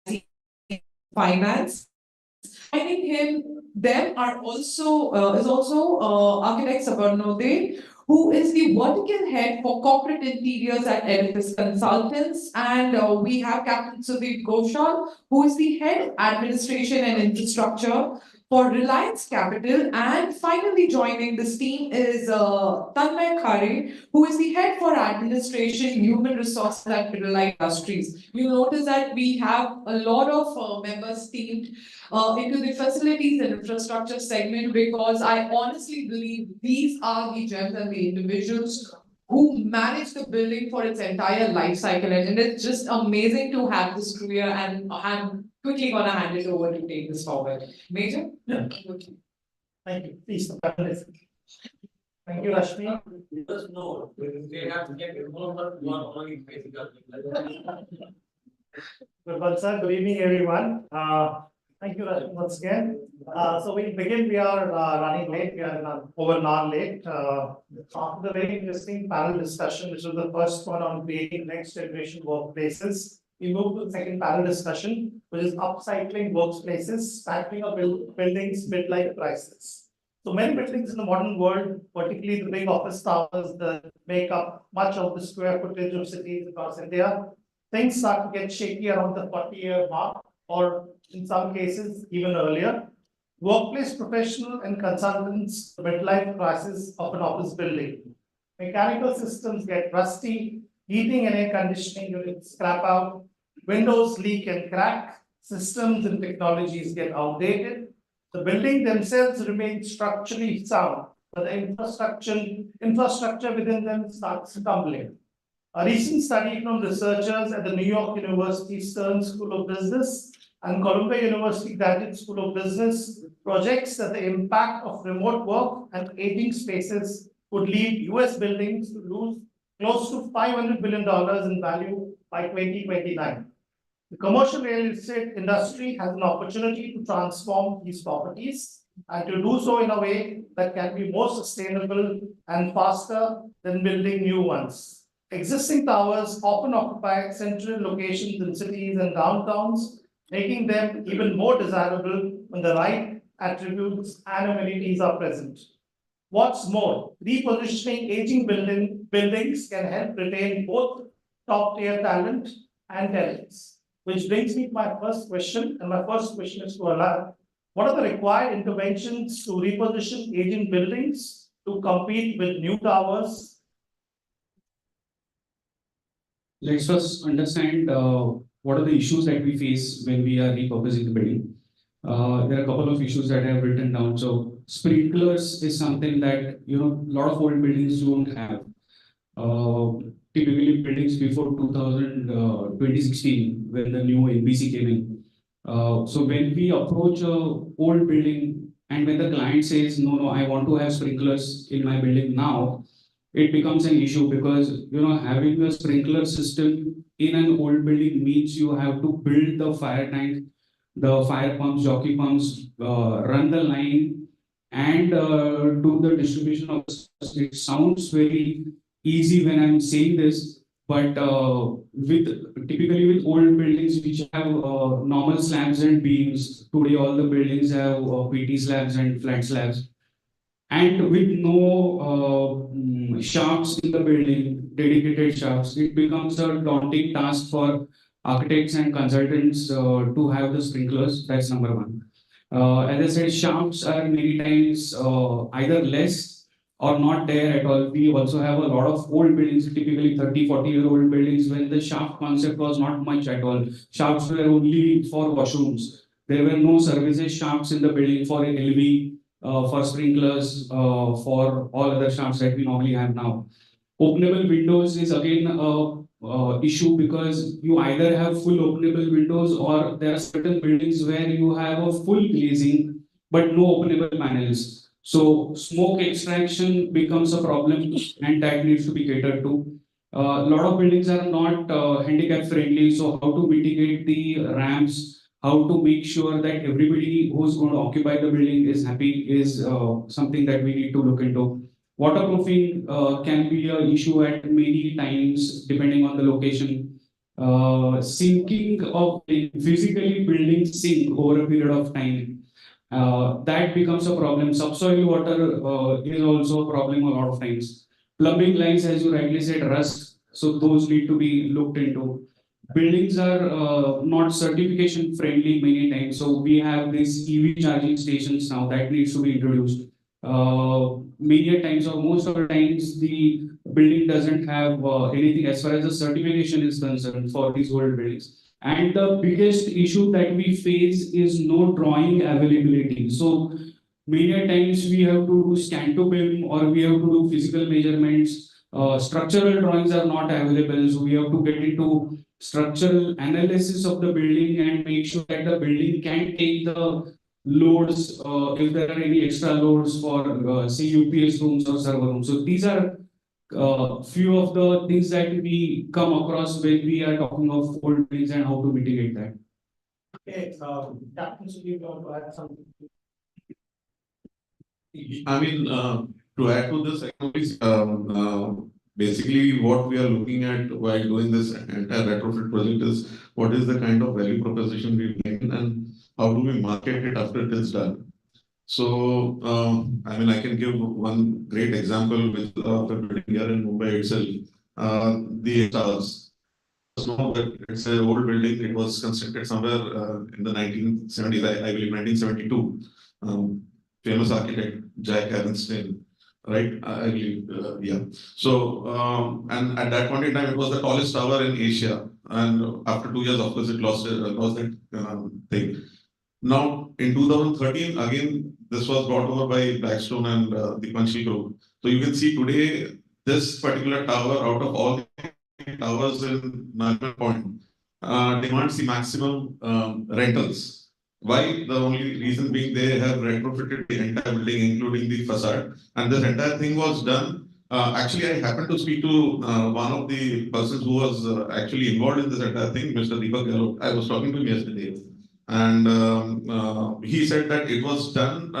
IC Finance. Joining them are also is also architect Sabarnode, who is the vertical head for corporate interiors at Edifice Consultants, and we have Captain Sudeep Ghoshal, who is the head administration and infrastructure for Reliance Capital, and finally joining this team is Tanmay Khare, who is the head for administration, human resources at Pidilite Industries. You notice that we have a lot of members teamed into the facilities and infrastructure segment, because I honestly believe these are the gems and the individuals who manage the building for its entire life cycle. And it's just amazing to have this crew here, and I'm quickly gonna hand it over to take this forward. Major? Yeah. Okay. Thank you. Please, the panelists. Thank you, Rashmi. Because no, they have to get it all but one only basically. Good, sir. Good evening, everyone. Thank you, Rashmi, once again. So we begin. We are running late. We are over an hour late. After the very interesting panel discussion, which was the first one on creating next generation workplaces, we move to the second panel discussion, which is upcycling workplaces, tackling of buildings midlife crisis. So many buildings in the modern world, particularly the big office towers that make up much of the square footage of cities across India, things start to get shaky around the 40-year mark, or in some cases even earlier. Workplace professional and consultants, the midlife crisis of an office building. Mechanical systems get rusty, heating and air conditioning units scrap out, windows leak and crack, systems and technologies get outdated. The building themselves remain structurally sound, but the infrastructure within them starts crumbling. A recent study from researchers at the New York University Stern School of Business and Columbia University Graduate School of Business projects that the impact of remote work and aging spaces would lead US buildings to lose close to $500 billion in value by 2029. The commercial real estate industry has an opportunity to transform these properties and to do so in a way that can be more sustainable and faster than building new ones. Existing towers often occupy central locations in cities and downtowns, making them even more desirable when the right attributes and amenities are present. What's more, repositioning aging buildings can help retain both top-tier talent and talents. Which brings me to my first question, and my first question is to Alhad. What are the required interventions to reposition aging buildings to compete with new towers? Let's first understand what are the issues that we face when we are repurposing the building. There are a couple of issues that I have written down. So sprinklers is something that a lot of old buildings don't have. Typically buildings before 2016, when the new NBC came in. So when we approach a old building and when the client says, no, I want to have sprinklers in my building now, it becomes an issue because having a sprinkler system in an old building means you have to build the fire tank, the fire pumps, jockey pumps, run the line, and do the distribution of. It sounds very easy when I'm saying this, But with typically with old buildings which have normal slabs and beams, today all the buildings have PT slabs and flat slabs. And with no shafts in the building, dedicated shafts, it becomes a daunting task for architects and consultants to have the sprinklers. That's number one. As I said, shafts are many times either less or not there at all. We also have a lot of old buildings, typically 30, 40-year-old buildings, when the shaft concept was not much at all. Shafts were only for washrooms. There were no services shafts in the building for LV, for sprinklers, for all other shafts that we normally have now. Openable windows is again a issue because you either have full openable windows or there are certain buildings where you have a full glazing but no openable panels. So smoke extraction becomes a problem and that needs to be catered to. A lot of buildings are not handicap friendly, so how to mitigate the ramps, how to make sure that everybody who's going to occupy the building is happy is something that we need to look into. Waterproofing can be an issue at many times depending on the location. Sinking of physically building sink over a period of time, that becomes a problem. Subsoil water is also a problem a lot of times. Plumbing lines, as you rightly said, rust. So those need to be looked into. Buildings are not certification friendly many times. So we have these EV charging stations now that needs to be introduced. Many a times or most of the times the building doesn't have anything as far as the certification is concerned for these old buildings. And the biggest issue that we face is no drawing availability. So many a times we have to do scan to BIM or we have to do physical measurements. Structural drawings are not available, so we have to get into structural analysis of the building and make sure that the building can take the loads if there are any extra loads for say UPS rooms or server rooms. So these are few of the things that we come across when we are talking of old buildings and how to mitigate that. Okay, Captain, so you want to add something? I mean, to add to this, basically what we are looking at while doing this entire retrofit project is what is the kind of value proposition we bring in and how do we market it after it is done. So, I mean, I can give one great example with of a building here in Mumbai itself, the towers. Know that it's an old building. It was constructed somewhere in the 1970s, I believe 1972. Famous architect Jack Aronstein, right? I believe, yeah. So, and at that point in time, it was the tallest tower in Asia. And after 2 years, of course, it lost that thing. Now, in 2013, again, this was brought over by Blackstone and the Panchal Group. So you can see today, this particular tower, out of all the towers in Nariman Point, demands the maximum rentals. Why? The only reason being they have retrofitted the entire building, including the facade. And this entire thing was done. Actually, I happened to speak to one of the persons who was actually involved in this entire thing, Mr. Deepak Gehlot. I was talking to him yesterday. And he said that it was done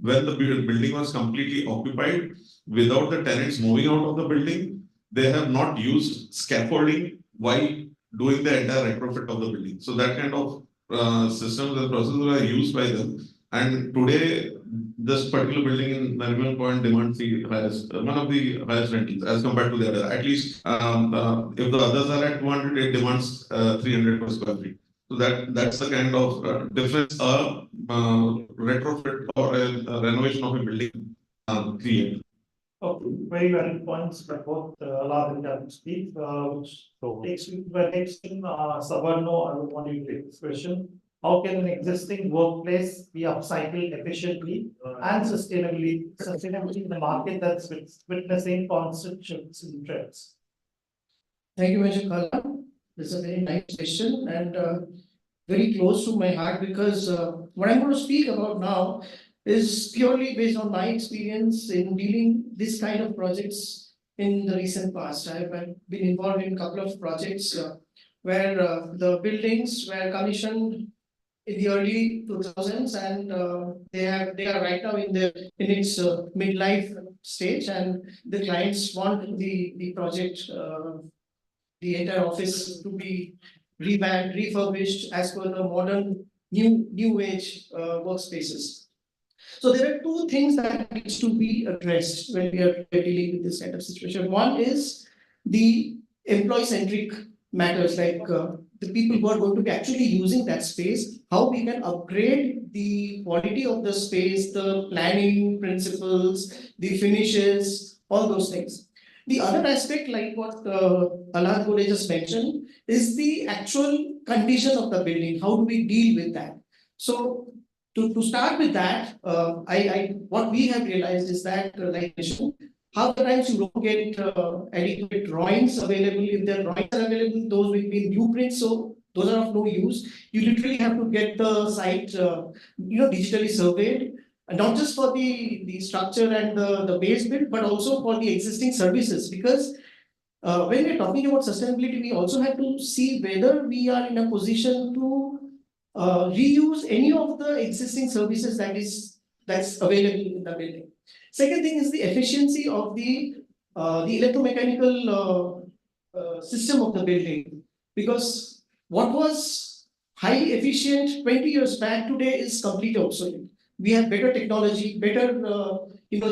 when the building was completely occupied without the tenants moving out of the building. They have not used scaffolding while doing the entire retrofit of the building. So that kind of systems and processes were used by them. And today, this particular building in Nariman Point demands the highest, one of the highest rentals as compared to the other. At least if the others are at 200, it demands 300 per square feet. So that's the kind of difference a retrofit or a renovation of a building create. Okay, very valid points, but both Alad and Captain speak, which takes me to the next thing, Savarno, I would want you to take this question. How can an existing workplace be upcycled efficiently and sustainably in the market that's witnessing constant shifts in trends? Thank you, Mr. Kala. This is a very nice question and very close to my heart because what I'm going to speak about now is purely based on my experience in dealing this kind of projects in the recent past. I've been involved in a couple of projects where the buildings were commissioned in the early 2000s and they are right now in its midlife stage, and the clients want the project, the entire office to be revamped, refurbished as per the modern new age workspaces. So there are two things that needs to be addressed when we are dealing with this kind of situation. One is the employee-centric matters, like the people who are going to be actually using that space, how we can upgrade the quality of the space, the planning principles, the finishes, all those things. The other aspect, like what Alad Gode just mentioned, is the actual condition of the building. How do we deal with that? So to start with that, what we have realized is that, like I mentioned, half the times you don't get adequate drawings available. If the drawings are available, those will be blueprints, so those are of no use. You literally have to get the site, digitally surveyed, not just for the structure and the base build, but also for the existing services. Because when we're talking about sustainability, we also have to see whether we are in a position to reuse any of the existing services that's available in the building. Second thing is the efficiency of the electromechanical system of the building, because what was highly efficient 20 years back today is completely obsolete. We have better technology, better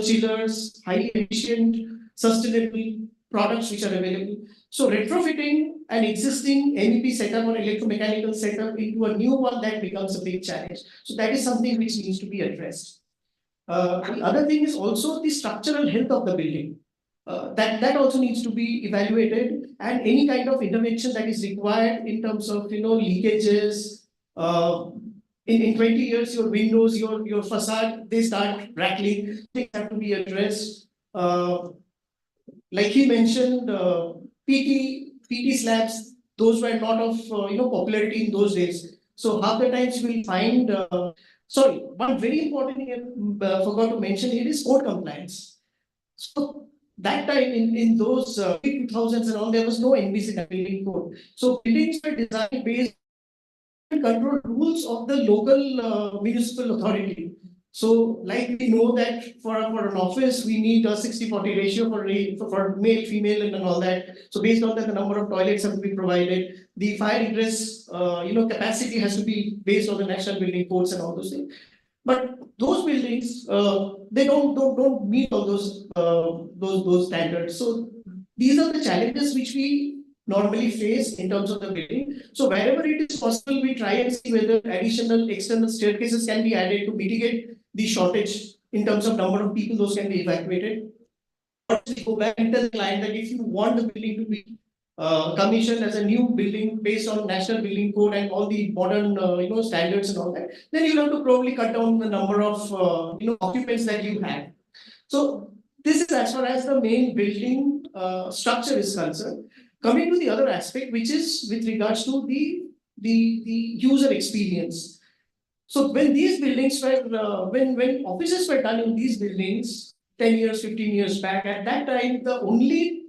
chillers, highly efficient, sustainable products which are available. So retrofitting an existing MEP setup or electromechanical setup into a new one, that becomes a big challenge. So that is something which needs to be addressed. The other thing is also the structural health of the building. That also needs to be evaluated, and any kind of intervention that is required in terms of leakages. In 20 years, your windows, your facade, they start rattling. Things have to be addressed. Like he mentioned, PT slabs, those were not of popularity in those days. So half the times you will find. Sorry, one very important thing I forgot to mention here is code compliance. So that time in those 2000s and all, there was no NBC building code. So buildings were designed based on control rules of the local municipal authority. So, like we know that for an office, we need a 60-40 ratio for male, female, and all that. So, based on that, the number of toilets have to be provided. The fire egress, capacity has to be based on the national building codes and all those things. But those buildings, they don't meet all those standards. So, these are the challenges which we normally face in terms of the building. So wherever it is possible, we try and see whether additional external staircases can be added to mitigate the shortage in terms of number of people, those can be evacuated. We go back and tell the client that if you want the building to be commissioned as a new building based on national building code and all the modern standards and all that, then you'll have to probably cut down the number of occupants that you have. So this is as far as the main building structure is concerned. Coming to the other aspect, which is with regards to the user experience. So when these buildings were, when offices were done in these buildings 10 years, 15 years back, at that time, the only,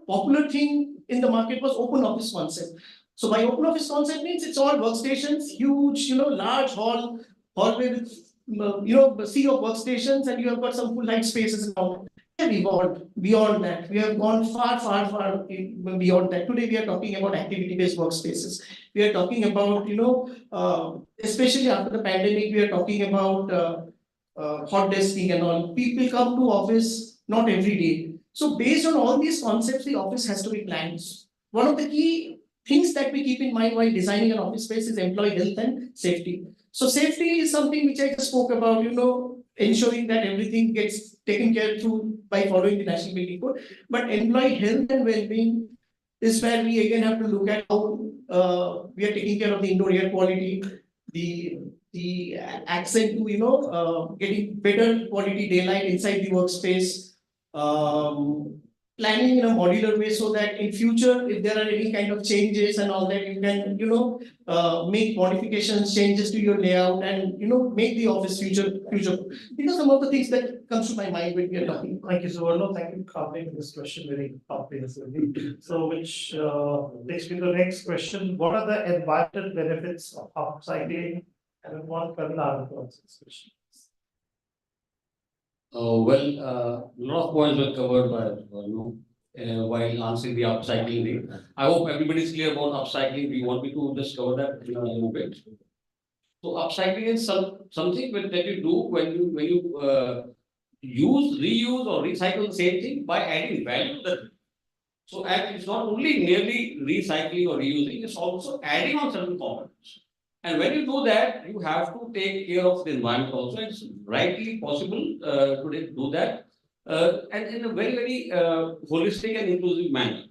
popular thing in the market was open office concept. So by open office concept means it's all workstations, huge, large hallway with, a sea of workstations, and you have got some full light spaces and all. We have evolved beyond that. We have gone far, far, far beyond that. Today we are talking about activity-based workspaces. We are talking about, especially after the pandemic, we are talking about hot desking and all. People come to office not every day. So based on all these concepts, the office has to be planned. One of the key things that we keep in mind while designing an office space is employee health and safety. So safety is something which I just spoke about, ensuring that everything gets taken care through by following the national building code. But employee health and well-being is where we again have to look at how we are taking care of the indoor air quality, the accent to getting better quality daylight inside the workspace, planning in a modular way so that in future, if there are any kind of changes and all that, you can make modifications, changes to your layout, and make the office future. These are some of the things that comes to my mind when we are talking. Thank you, Suvarno. Thank you for covering this question very comprehensively. So, which takes me to the next question: what are the environmental benefits of upcycling? And one Karuna answers this question. A lot of points were covered by, while answering the upcycling thing. I hope everybody is clear about upcycling. Do you want me to just cover that in a little bit? So upcycling is something that you do when you use, reuse, or recycle the same thing by adding value to that. So, and it's not only merely recycling or reusing, it's also adding on certain components. And when you do that, you have to take care of the environment also. It's rightly possible to do that, and in a very holistic and inclusive manner.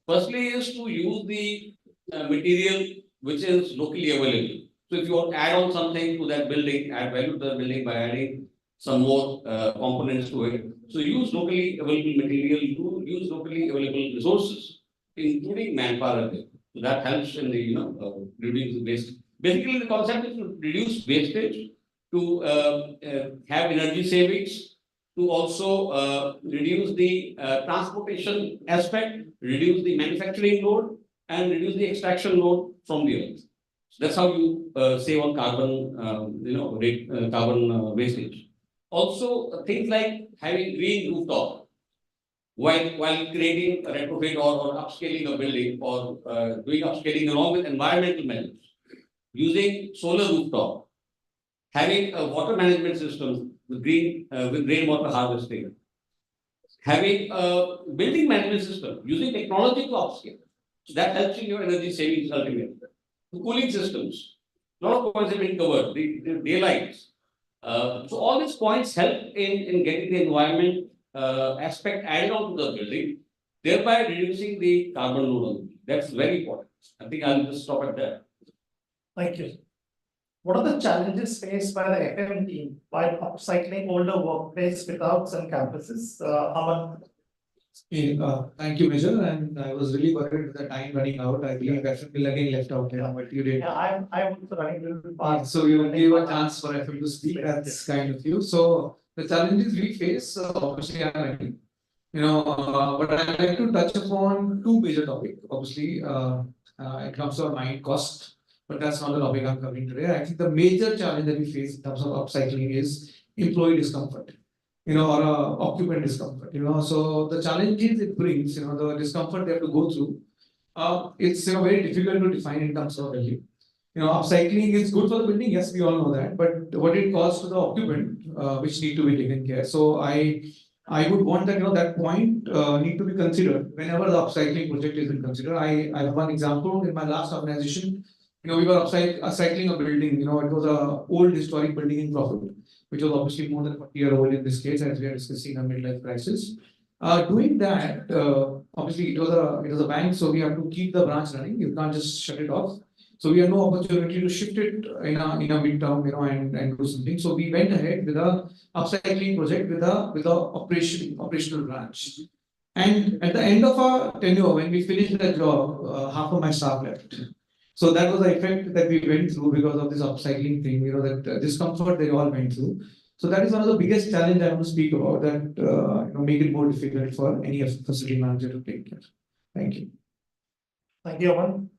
Firstly, is to use the material which is locally available. So, if you want to add on something to that building, add value to the building by adding some more components to it. So, use locally available material, use locally available resources, including manpower. So that helps in the reducing waste. Basically, the concept is to reduce wastage, to have energy savings, to also reduce the transportation aspect, reduce the manufacturing load, and reduce the extraction load from the earth. So that's how you save on carbon, carbon wastage. Also, things like having green rooftop while creating a retrofit or upscaling a building or doing upscaling along with environmental measures, using solar rooftop, having a water management system with rainwater harvesting, having a building management system, using technology to upscale. So that helps in your energy savings ultimately. The cooling systems, a lot of points have been covered, the daylights. So all these points help in getting the environment aspect added on to the building, thereby reducing the carbon load on the building. That's very important. I think I'll just stop at that. Thank you. What are the challenges faced by the FM team while upcycling older workplace fit-outs and campuses? Aman? Thank you, Major. And I was really worried with the time running out. I believe FM will again left out here, but you did. Yeah, I'm also running a little bit fast. So you gave a chance for FM to speak. That's kind of you. So the challenges we face, obviously, are many. But I'd like to touch upon two major topics. Obviously, it comes to our mind cost, but that's not the topic I'm covering today. I think the major challenge that we face in terms of upcycling is employee discomfort, or occupant discomfort, So the challenges it brings, the discomfort they have to go through, it's very difficult to define in terms of value. Upcycling is good for the building, yes, we all know that, but what it costs to the occupant, which need to be taken care. So I would want that, that point need to be considered whenever the upcycling project is considered. I have one example in my last organization. We were upcycling a building. It was a old historic building in Crawford, which was obviously more than 40-year-old in this case, as we are discussing a midlife crisis. Doing that, obviously it was a bank, so we have to keep the branch running. You can't just shut it off. So we had no opportunity to shift it in a midterm, and do something. So we went ahead with a upcycling project with a operational branch. And at the end of our tenure, when we finished the job, half of my staff left. So that was the effect that we went through because of this upcycling thing, that discomfort they all went through. So that is one of the biggest challenges I want to speak about, that make it more difficult for any facility manager to take care. Thank you. Thank you, Aman.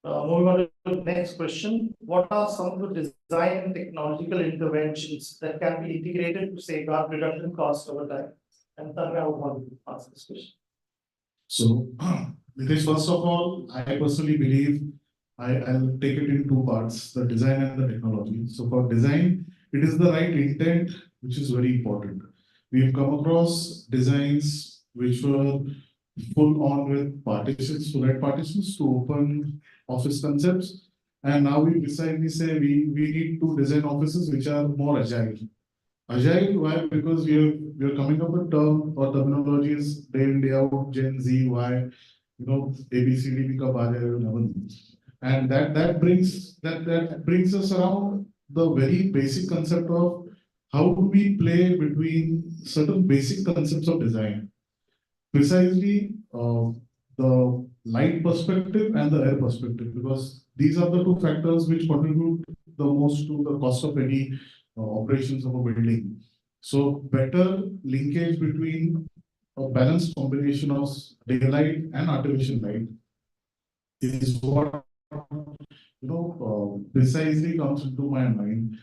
Moving on to the next question. What are some of the design and technological interventions that can be integrated to safeguard reduction costs over time? And Targa would want to ask this question. So, Nitesh, first of all, I personally believe I'll take it in two parts, the design and the technology. So for design, it is the right intent, which is very important. We've come across designs which were full on with partitions, full partitions to open office concepts. And now we decided, we say we need to design offices which are more agile. Agile, why? Because we are coming up with term or terminologies day in, day out, Gen Z, Y, ABCD become agile. And that brings us around the very basic concept of how do we play between certain basic concepts of design. Precisely the light perspective and the air perspective, because these are the two factors which contribute the most to the cost of any operations of a building. So better linkage between a balanced combination of daylight and artificial light is what precisely comes into my mind.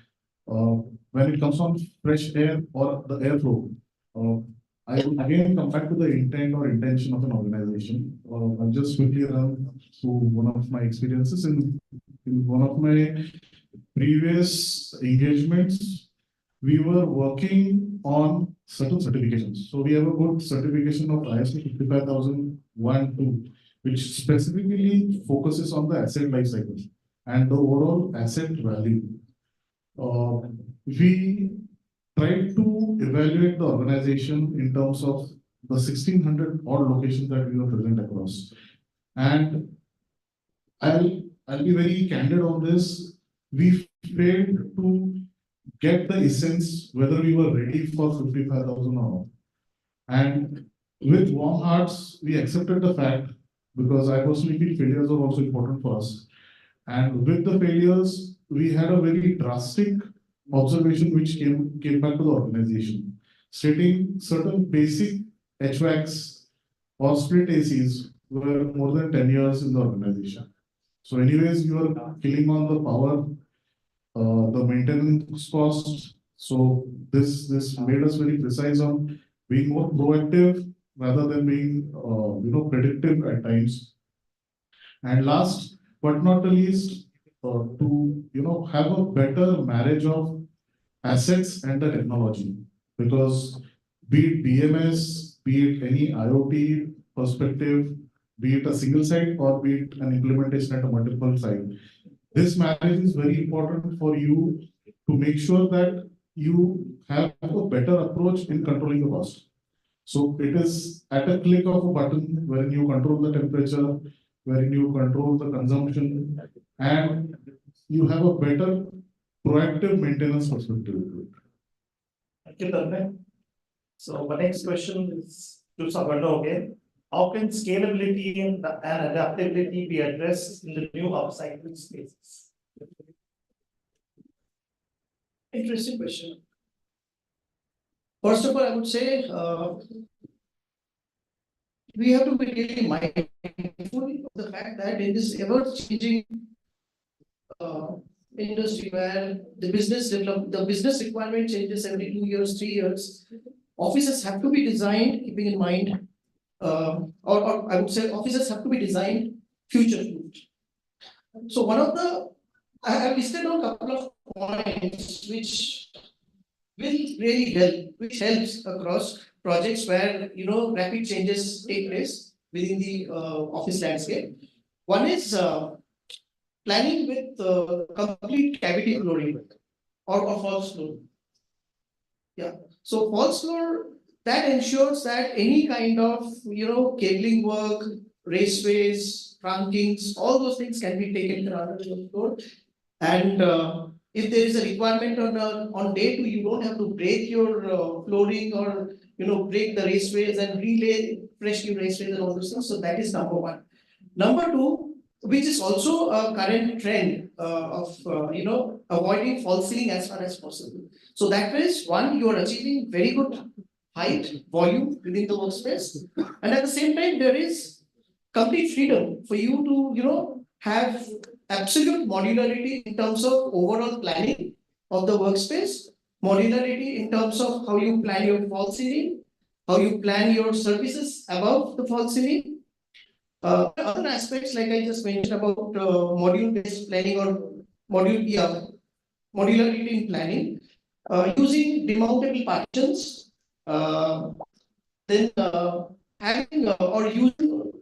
when it comes on fresh air or the airflow, I will again come back to the intent or intention of an organization. I'll just quickly run through one of my experiences in one of my previous engagements. We were working on certain certifications. So we have a good certification of ISO 55001 2, which specifically focuses on the asset life cycle and the overall asset value. We tried to evaluate the organization in terms of the 1600 odd locations that we were present across. And I'll be very candid on this. We failed to get the essence whether we were ready for 55,000 or not. And with warm hearts, we accepted the fact, because I personally feel failures are also important for us. And with the failures, we had a very drastic observation which came back to the organization, stating certain basic HVACs or split ACs were more than 10 years in the organization. So anyways, you are killing on the power, the maintenance cost. So this made us very precise on being more proactive rather than being predictive at times. And last but not the least, to have a better marriage of assets and the technology, because be it BMS, be it any IoT perspective, be it a single site or be it an implementation at a multiple site, this marriage is very important for you to make sure that you have a better approach in controlling the cost. So it is at a click of a button wherein you control the temperature, wherein you control the consumption, and you have a better proactive maintenance perspective. Thank you, Tanmay. So my next question is to Sagarno again. How can scalability and adaptability be addressed in the new upcycling spaces? Interesting question. First of all, I would say we have to be really mindful of the fact that in this ever-changing industry where the business requirement changes every 2 years, 3 years, offices have to be designed keeping in mind, or I would say offices have to be designed future-proof. So one of the, I have listed down a couple of points which will really help, which helps across projects where rapid changes take place within the office landscape. One is planning with complete cavity flooring or false floor. Yeah. So false floor, that ensures that any kind of cabling work, raceways, trunkings, all those things can be taken care of on the floor. And if there is a requirement on day 2, you don't have to break your flooring or break the raceways and relay fresh new raceways and all those things. So that is number one. Number two, which is also a current trend of avoiding false ceiling as far as possible. So that is one, you are achieving very good height, volume within the workspace, and at the same time there is complete freedom for you to have absolute modularity in terms of overall planning of the workspace, modularity in terms of how you plan your false ceiling, how you plan your services above the false ceiling. Other aspects, like I just mentioned about module-based planning or modularity in planning, using demountable partitions, then having or using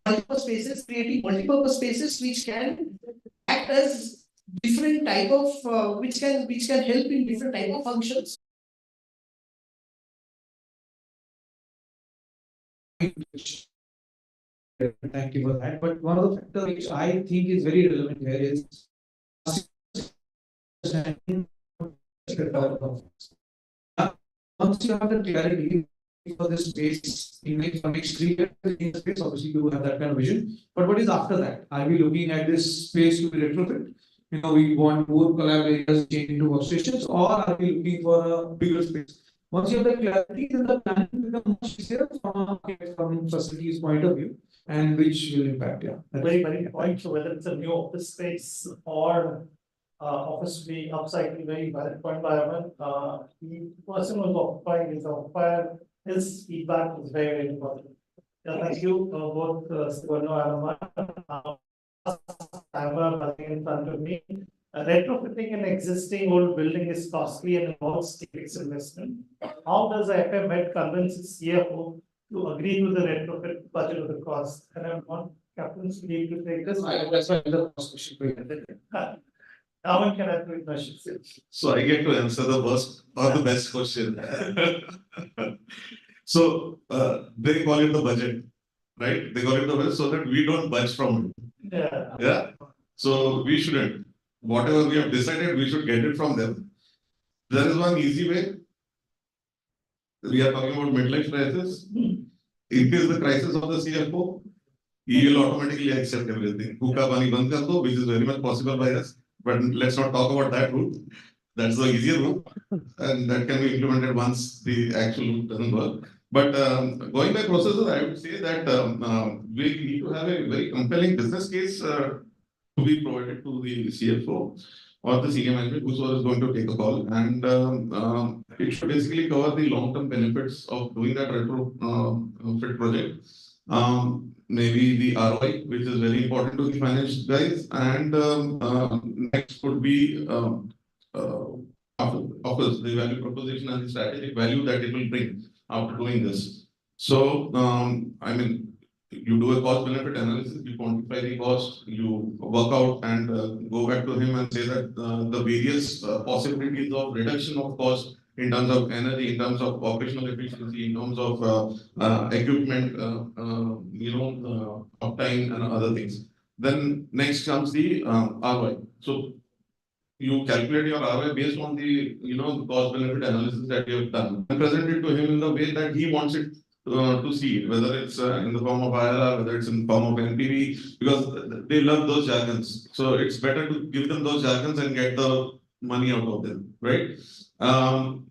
multiple spaces, creating multiple spaces which can act as different type of which can help in different type of functions. Thank you for that. But one of the factors which I think is very relevant here is once you have the clarity for this space in the next 3 years in the space, obviously you have that kind of vision. But what is after that? Are we looking at this space to be retrofit? We want more collaborators change into workstations, or are we looking for a bigger space? Once you have the clarity, then the planning becomes much easier from facilities point of view, and which will impact. Yeah, Very point. So whether it's a new office space or office to be upcycled very well, point by one. The person who's occupying his occupier, his feedback is very, very important. Yeah, thank you, both, Suvarna and Aman. I have a building in front of me. Retrofitting an existing old building is costly and involves CapEx investment. How does FM head convince its CFO to agree to the retrofit budget of the cost? And I want Captain Steve to take this. That's why the first question. Aman can have three questions. So I get to answer the worst or the best question. So they call it the budget, right? They call it the budget so that we don't budge from it. Yeah. Yeah. So we shouldn't. Whatever we have decided, we should get it from them. There is one easy way. We are talking about midlife crisis. In case the crisis of the CFO, he will automatically accept everything. Hookah pani band kar do, which is very much possible by us. But let's not talk about that route. That's the easier route, and that can be implemented once the actual route doesn't work. But going by processes, I would say that we need to have a very compelling business case to be provided to the CFO or the senior management, whoever is going to take a call, and it should basically cover the long-term benefits of doing that retrofit project. Maybe the ROI, which is very important to the finance guys, and next would be offers the value proposition and the strategic value that it will bring after doing this. So, I mean, you do a cost benefit analysis, you quantify the cost, you work out and go back to him and say that the various possibilities of reduction of cost in terms of energy, in terms of operational efficiency, in terms of equipment, uptime and other things. Then next comes the ROI. So you calculate your ROI based on the cost benefit analysis that you have done and present it to him in the way that he wants it to see it, whether it's in the form of IRR, whether it's in the form of NPV, because they love those jargons. So it's better to give them those jargons and get the money out of them, right?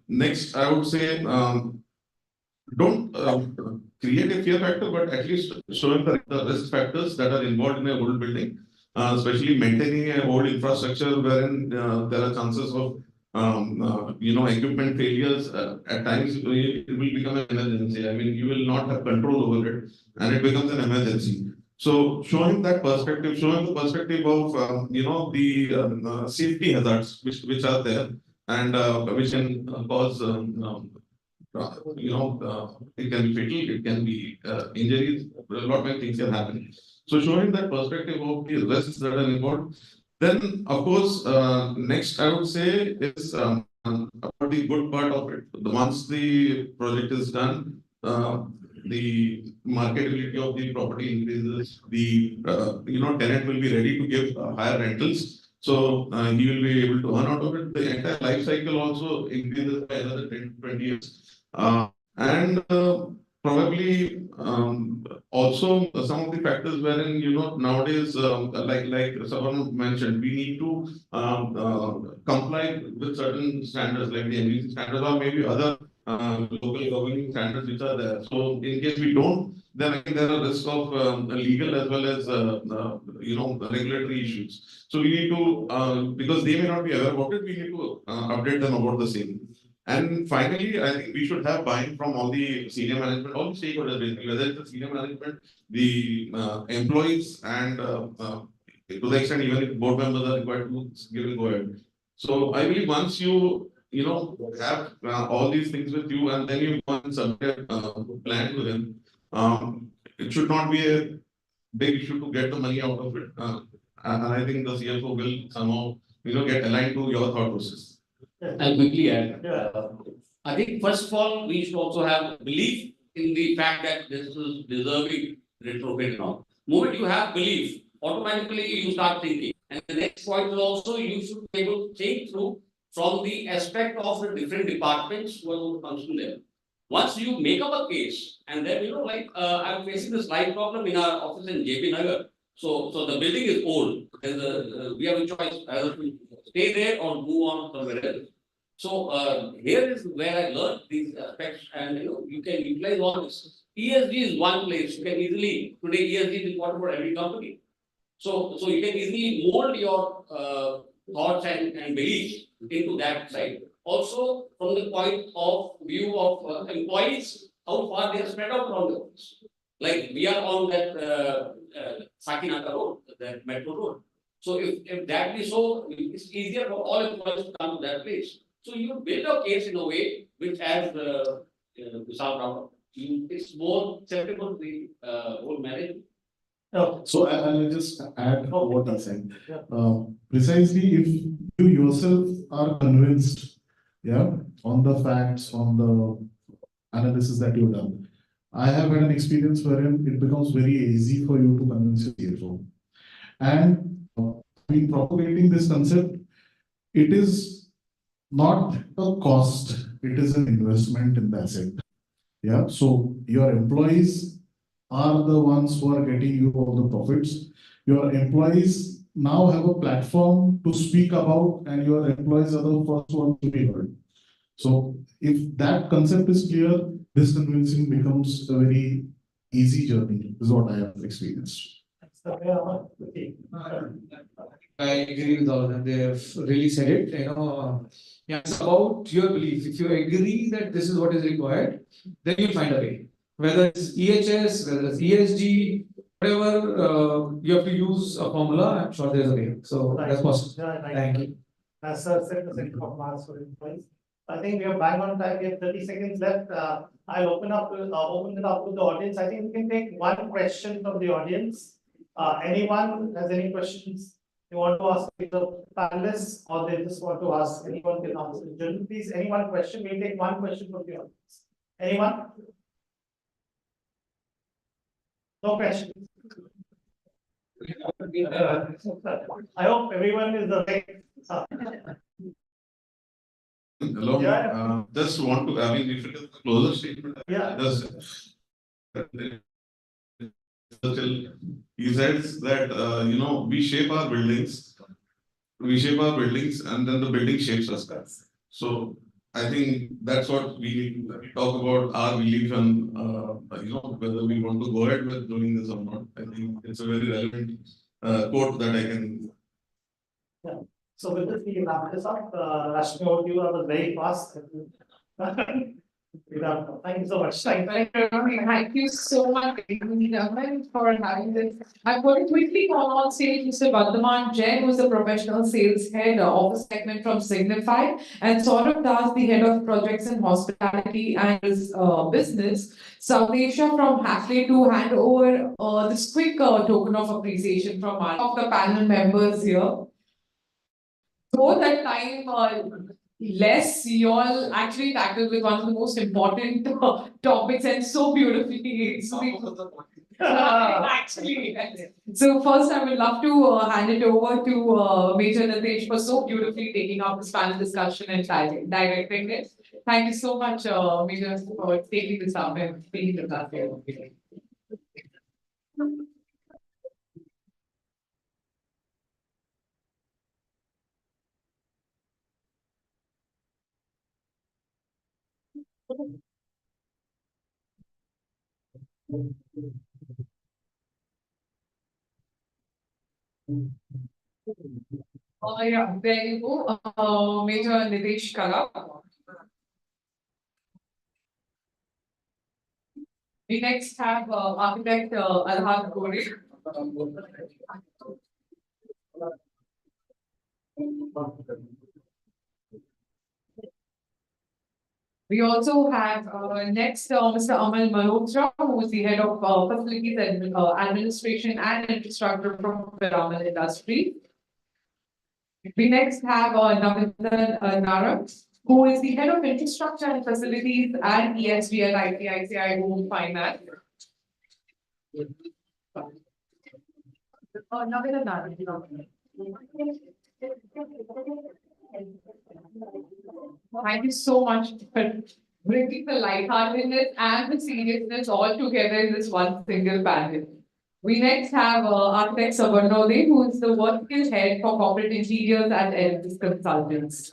Next, I would say don't create a fear factor, but at least showing the risk factors that are involved in a old building, especially maintaining an old infrastructure wherein there are chances of equipment failures. At times, it will become an emergency. I mean, you will not have control over it, and it becomes an emergency. So showing that perspective, showing the perspective of the safety hazards which are there and which can cause it can be fatal, it can be injuries, a lot of things can happen. So showing that perspective of the risks that are involved. Then, of course, next I would say is about the good part of it. Once the project is done, the marketability of the property increases. The tenant will be ready to give higher rentals. So he will be able to earn out of it. The entire life cycle also increases by another 10-20 years. And probably also some of the factors wherein nowadays like someone mentioned, we need to comply with certain standards like the NBC standards or maybe other local governing standards which are there. So in case we don't, then again there are risks of legal as well as regulatory issues. So we need to because they may not be aware about it, we need to update them about the same. And finally, I think we should have buy-in from all the senior management, all the stakeholders, basically, whether it's the senior management, the employees, and to the extent even if board members are required to give a go ahead. So I believe once you have all these things with you, and then you go and submit a plan to them, it should not be a big issue to get the money out of it. And I think the CFO will somehow get aligned to your thought process. I'll quickly add. Yeah. I think first of all, we should also have belief in the fact that this is deserving retrofit now. Moment you have belief, automatically you start thinking. And the next point is also you should be able to think through from the aspect of the different departments who are function there. Once you make up a case, and then I'm facing this light problem in our office in JP Nagar. So the building is old. We have a choice either to stay there or move on somewhere else. So here is where I learned these aspects, and you can utilize all this. ESG is one place you can easily today. ESG is important for every company. So you can easily mold your thoughts and beliefs into that side. Also, from the point of view of employees, how far they are spread out from the office. Like we are on that Sakinaka road, that metro road. So if that is so, it's easier for all employees to come to that place. So you build a case in a way which has Vishal Rao, it's more acceptable to the whole marriage. So I'll just add what I said. Precisely if you yourself are convinced, yeah, on the facts, on the analysis that you've done. I have had an experience wherein it becomes very easy for you to convince your CFO. And in propagating this concept, it is not a cost, it is an investment in the asset. Yeah, so your employees are the ones who are getting you all the profits. Your employees now have a platform to speak about, and your employees are the first ones to be heard. So if that concept is clear, this convincing becomes a very easy journey, is what I have experienced. I agree with all of them. They have really said it. Yeah, it's about your belief. If you agree that this is what is required, then you'll find a way. Whether it's EHS, whether it's ESG, whatever, you have to use a formula. I'm sure there's a way. So that's possible. Thank you. As sir said, the second of March for employees. I think we are bang on time. We have 30 seconds left. I'll open it up to the audience. I think we can take one question from the audience. Anyone has any questions you want to ask the panelists, or they just want to ask? Anyone can answer. Please, any one question. We'll take one question from the audience. Anyone? No questions. I hope everyone is awake. Hello. Yeah. Just want to, I mean, if it is a closer statement. Yeah. He says that, we shape our buildings, and then the building shapes us. So I think that's what we need to talk about, our belief and, whether we want to go ahead with doing this or not. I think it's a very relevant quote that I can. Yeah. So with this, we wrap this up. Rashmi, over to you. I was very fast. Thank you so much. Thank you so much for having this. I'm going to quickly call on stage Mr. Vardhaman Jain, who is the professional sales head of the segment from Signify, and Saurabh Das, the head of projects in hospitality and his business, South Asia from Hackley, to hand over this quick token of appreciation from one of the panel members here. So that time less, you all actually tackled with one of the most important topics and so beautifully. Actually, so first I would love to hand it over to Major Nitesh for so beautifully taking up this panel discussion and directing it. Thank you so much, Major, for taking this up and being with us here. Yeah, there you go, Major Nitesh Kala. We next have architect Arhan Gore. We also have next Mr. Amal Malhotra, who is the head of facilities and administration and infrastructure from Piramal Industry. We next have Navindan Narak, who is the head of infrastructure and facilities and ESG at ICICI Home Finance. Navindan Narak. Thank you so much for bringing the lightheartedness and the seriousness all together in this one single panel. We next have architect Sabarnode, who is the vertical head for corporate interiors at Elvis Consultants.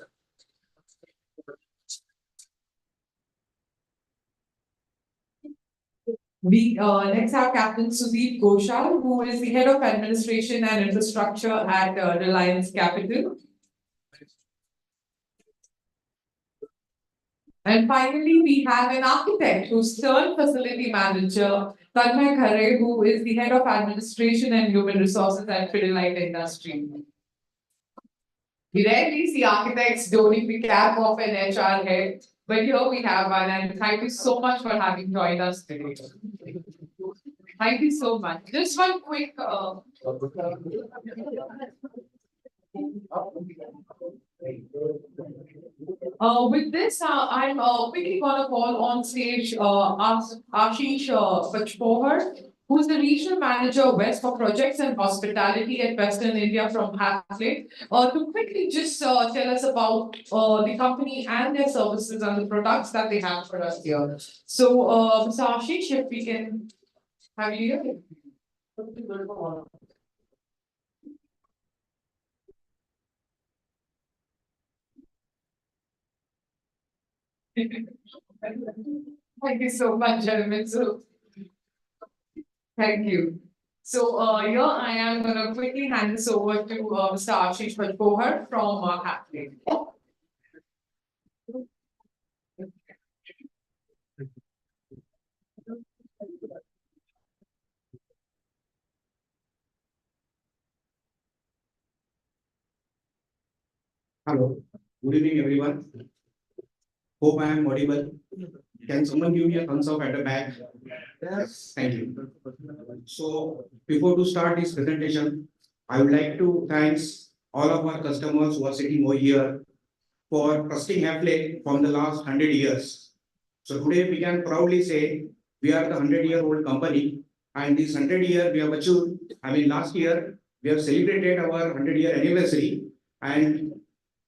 We next have Captain Sudeep Ghoshal, who is the head of administration and infrastructure at Reliance Capital. And finally, we have an architect who's turned facility manager, Tanmay Khare, who is the head of administration and human resources at Pidilite Industry. We rarely see architects donning the cap of an HR head, but here we have one, and thank you so much for having joined us today. Thank you so much. Just one quick. With this, I'm quickly gonna call on stage Ashish Pachpohar, who's the regional manager West for projects and hospitality at Western India from Hathway, to quickly just tell us about the company and their services and the products that they have for us here. So, Mr. Ashish, if we can have you here. Thank you so much, gentlemen. So, thank you. So, here I am going to quickly hand this over to Mr. Ashish Pachpohar from Hathway. Hello, good evening, everyone. Hope I am audible. Can someone give me a thumbs up at the back? Yes, thank you. So, before to start this presentation, I would like to thank all of our customers who are sitting over here for trusting Hapley from the last 100 years. So today we can proudly say we are the 100-year-old company, and this 100-year we have achieved. Last year we have celebrated our 100-year anniversary, and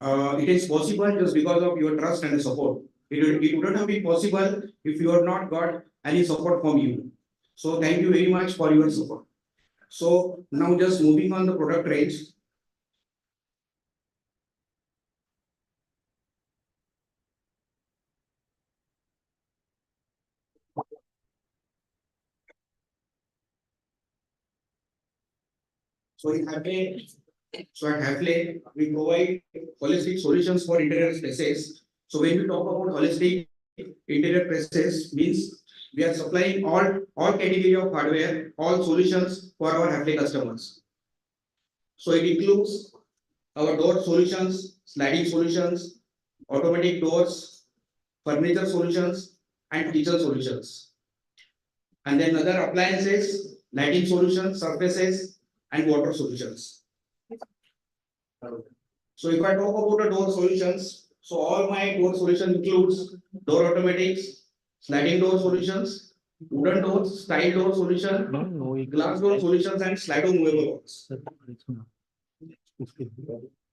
it is possible just because of your trust and support. It wouldn't have been possible if you have not got any support from you. So thank you very much for your support. So now just moving on the product range. So at Hapley, we provide holistic solutions for interior spaces. So when we talk about holistic interior spaces, means we are supplying all category of hardware, all solutions for our Hapley customers. So it includes our door solutions, sliding solutions, automatic doors, furniture solutions, and kitchen solutions. And then other appliances, lighting solutions, surfaces, and water solutions. So if I talk about the door solutions, so all my door solution includes door automatics, sliding door solutions, wooden doors, style door solution, glass door solutions, and sliding movable doors.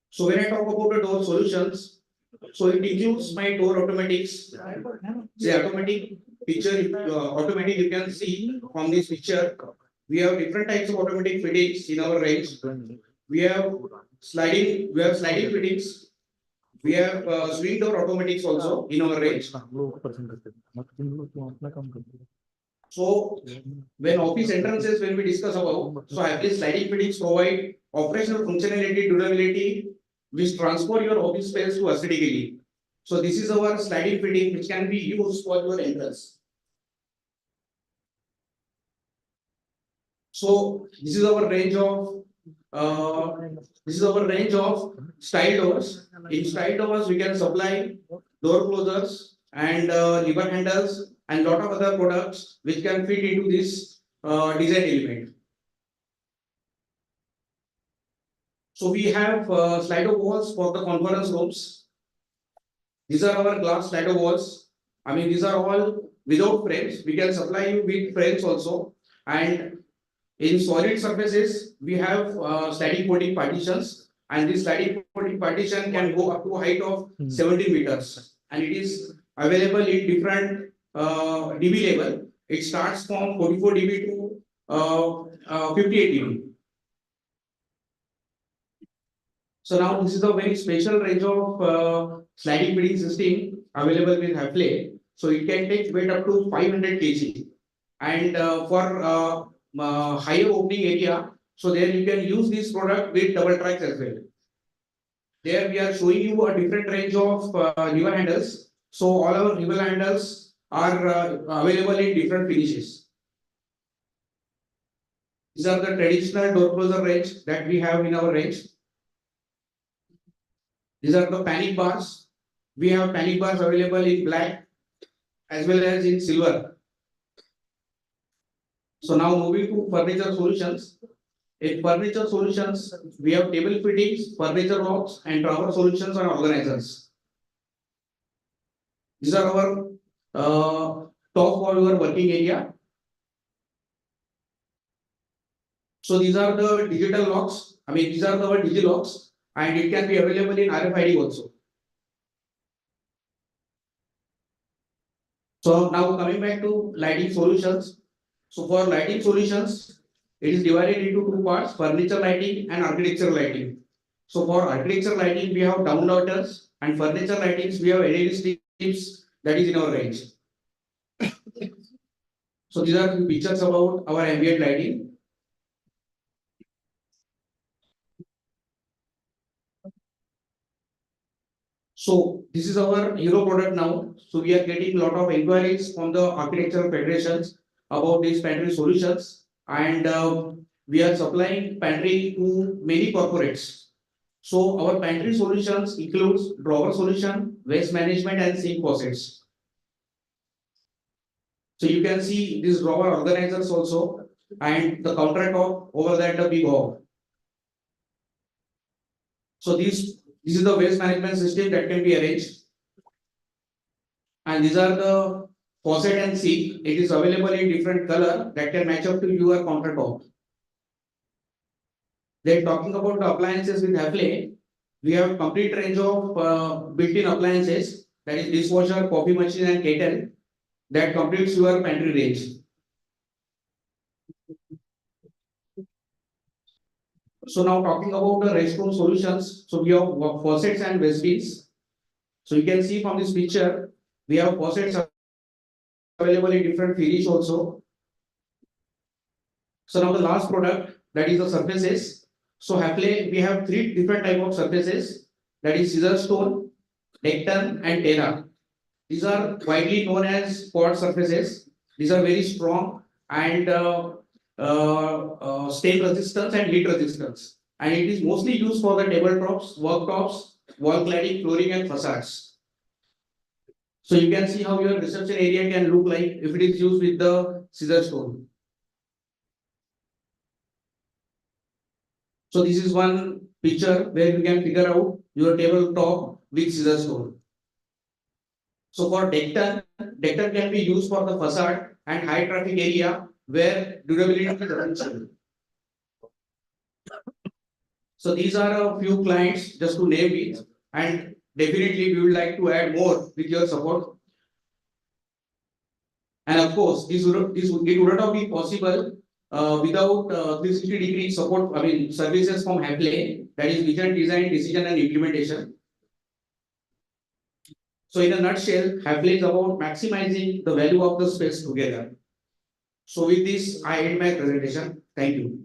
So when I talk about the door solutions, so it includes my door automatics. The automatic picture, automatic you can see from this picture. We have different types of automatic fittings in our range. We have sliding fittings. We have swing door automatics also in our range. So when office entrances, when we discuss about, so at least sliding fittings provide operational functionality, durability, which transfer your office space to aesthetically. So this is our sliding fitting which can be used for your entrance. So this is our range of style doors. In style doors, we can supply door closers and lever handles and lot of other products which can fit into this design element. So we have slider walls for the conference rooms. These are our glass slider walls. These are all without frames. We can supply you with frames also. And in solid surfaces, we have sliding folding partitions, and this sliding folding partition can go up to a height of 17 meters, and it is available in different dB level. It starts from 44 dB to 58 dB. So now this is a very special range of sliding fitting system available with Hapley. So it can take weight up to 500 kg, and for higher opening area, so there you can use this product with double tracks as well. There we are showing you a different range of lever handles. So all our ribbon handles are available in different finishes. These are the traditional door closer range that we have in our range. These are the panic bars. We have panic bars available in black as well as in silver. So now moving to furniture solutions. In furniture solutions, we have table fittings, furniture locks, and drawer solutions and organizers. These are our top for your working area. So these are the digital locks. I mean, these are our digi locks, and it can be available in RFID also. So now coming back to lighting solutions. So for lighting solutions, it is divided into two parts: furniture lighting and architectural lighting. So for architecture lighting, we have downlighters, and furniture lightings, we have LED strips that is in our range. So these are pictures about our ambient lighting. So this is our hero product now. So we are getting a lot of inquiries from the architectural federations about these pantry solutions, and we are supplying pantry to many corporates. So our pantry solutions includes drawer solution, waste management, and sink faucets. So you can see these drawer organizers also, and the countertop over that the big hob. So this is the waste management system that can be arranged. And these are the faucet and sink. It is available in different color that can match up to your countertop. Then talking about the appliances with Hafele, we have complete range of built-in appliances, that is dishwasher, coffee machine, and kettle, that completes your pantry range. So now talking about the restroom solutions, so we have faucets and waste bins. So you can see from this picture, we have faucets available in different finish also. So now the last product, that is the surfaces. So Hafele, we have three different type of surfaces, that is scissor stone, Decton, and Terra. These are widely known as quad surfaces. These are very strong and stain resistance and heat resistance. And it is mostly used for the tabletops, worktops, wall cladding, flooring, and facades. So you can see how your reception area can look like if it is used with the scissor stone. So this is one picture where you can figure out your tabletop with scissor stone. So for Decton can be used for the facade and high traffic area where durability is essential. So these are a few clients just to name it, and definitely we would like to add more with your support. And of course, it would not be possible without 360-degree support, I mean services from Hafele, that is vision, design, decision, and implementation. So in a nutshell, Hafele is about maximizing the value of the space together. So with this, I end my presentation. Thank you.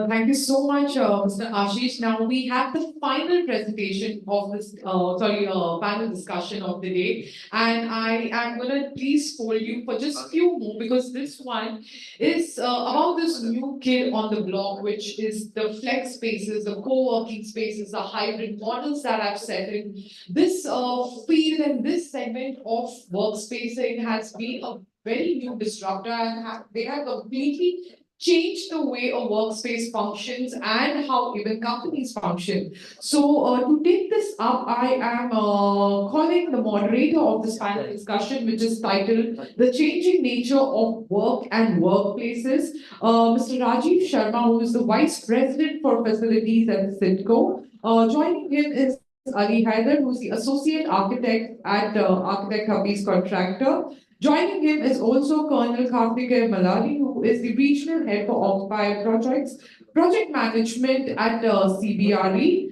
Thank you so much, Mr. Ashish. Now we have the final presentation of this, panel discussion of the day. And I am going to please hold you for just few more, because this one is about this new kid on the block, which is the flex spaces, the co-working spaces, the hybrid models that I've set in. This field and this segment of workspacing has been a very new disruptor, and they have completely change the way a workspace functions and how even companies function. So to take this up, I am calling the moderator of this panel discussion, which is titled The Changing Nature of Work and Workplaces, Mr. Rajiv Sharma, who is the Vice President for Facilities at Citco. Joining him is Ali Haider, who is the Associate Architect at Architect Hubby's Contractor. Joining him is also Colonel Karthikeya Malali, who is the Regional Head for Occupied Projects, Project Management at CBRE.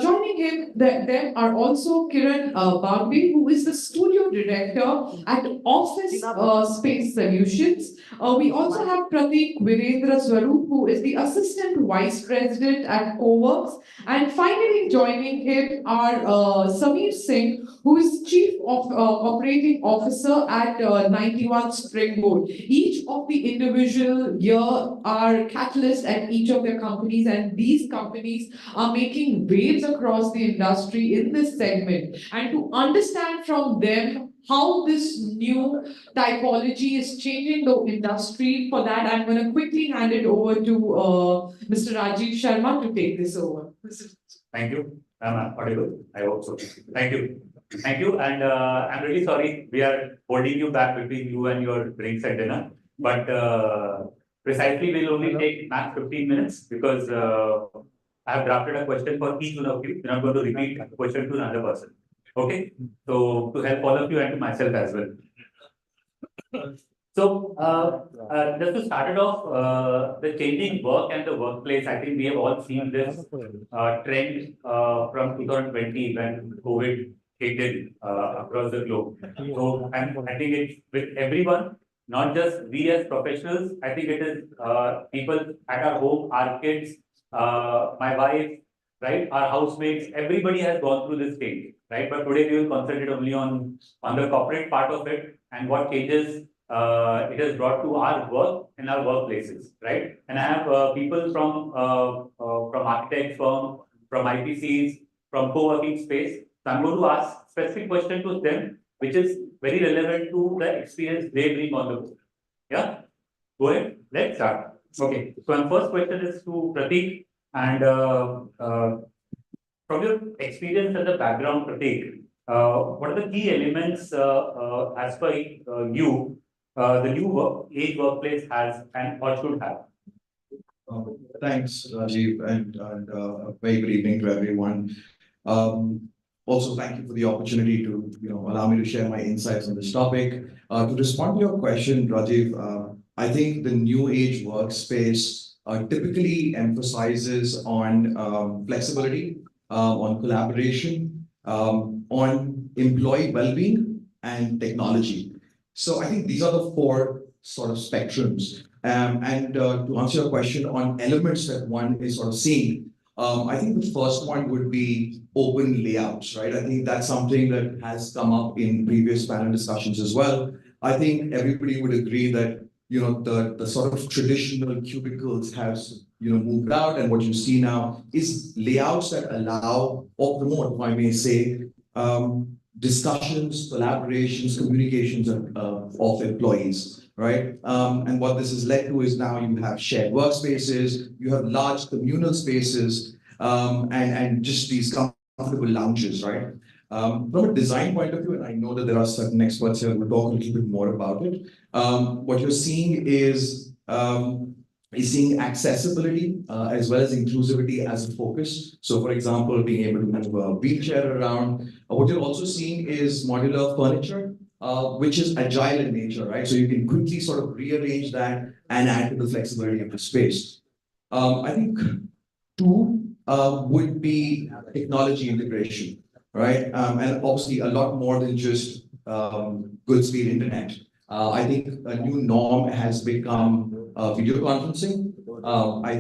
Joining him, them are also Kiran Bagbe, who is the Studio Executive Director at Office Space Solutions. We also have Pratik Virendra Swarup, who is the Assistant Vice President at Coworks. And finally joining him are Samir Singh, who is Chief of Operating Officer at 91 Springboard. Each of the individual here are catalysts at each of their companies, and these companies are making waves across the industry in this segment. And to understand from them how this new typology is changing the industry, for that I'm going to quickly hand it over to Mr. Rajiv Sharma to take this over. Thank you. I'm audible. I hope so. Thank you. Thank you. And I'm really sorry we are holding you back between you and your drinks and dinner. But precisely we'll only take max 15 minutes because I have drafted a question for each one of you. We're not going to repeat the question to another person. Okay? So to help all of you and to myself as well. So, just to start it off, the changing work and the workplace, I think we have all seen this trend from 2020 when COVID hit in across the globe. So, I think it's with everyone, not just we as professionals. I think it is people at our home, our kids, my wife, right, our housemates. Everybody has gone through this change, right? But today we will concentrate only on the corporate part of it and what changes it has brought to our work and our workplaces, right? And I have people from architect firm, from IPCs, from co-working space. So I'm going to ask specific question to them, which is very relevant to the experience they bring on the board. Yeah, go ahead. Let's start. Okay. So my first question is to Pratik, and from your experience and the background, Pratik, what are the key elements as per you? The new age workplace has and or should have? Thanks, Rajiv, and a very good evening to everyone. Also, thank you for the opportunity to allow me to share my insights on this topic. To respond to your question, Rajiv, I think the new age workspace typically emphasizes on flexibility, on collaboration, on employee well-being, and technology. So I think these are the four sort of spectrums. And to answer your question on elements that one is sort of seeing, I think the first one would be open layouts, right? I think that's something that has come up in previous panel discussions as well. I think everybody would agree that the sort of traditional cubicles has moved out, and what you see now is layouts that allow or promote, if I may say, discussions, collaborations, communications of employees, right? And what this has led to is now you have shared workspaces, you have large communal spaces, and just these comfortable lounges, right? From a design point of view, and I know that there are certain experts here who will talk a little bit more about it, what you're seeing is seeing accessibility as well as inclusivity as a focus. So, for example, being able to move a wheelchair around. What you're also seeing is modular furniture, which is agile in nature, right? So you can quickly sort of rearrange that and add to the flexibility of the space. I think two would be technology integration, right? And obviously a lot more than just good speed internet. I think a new norm has become video conferencing. I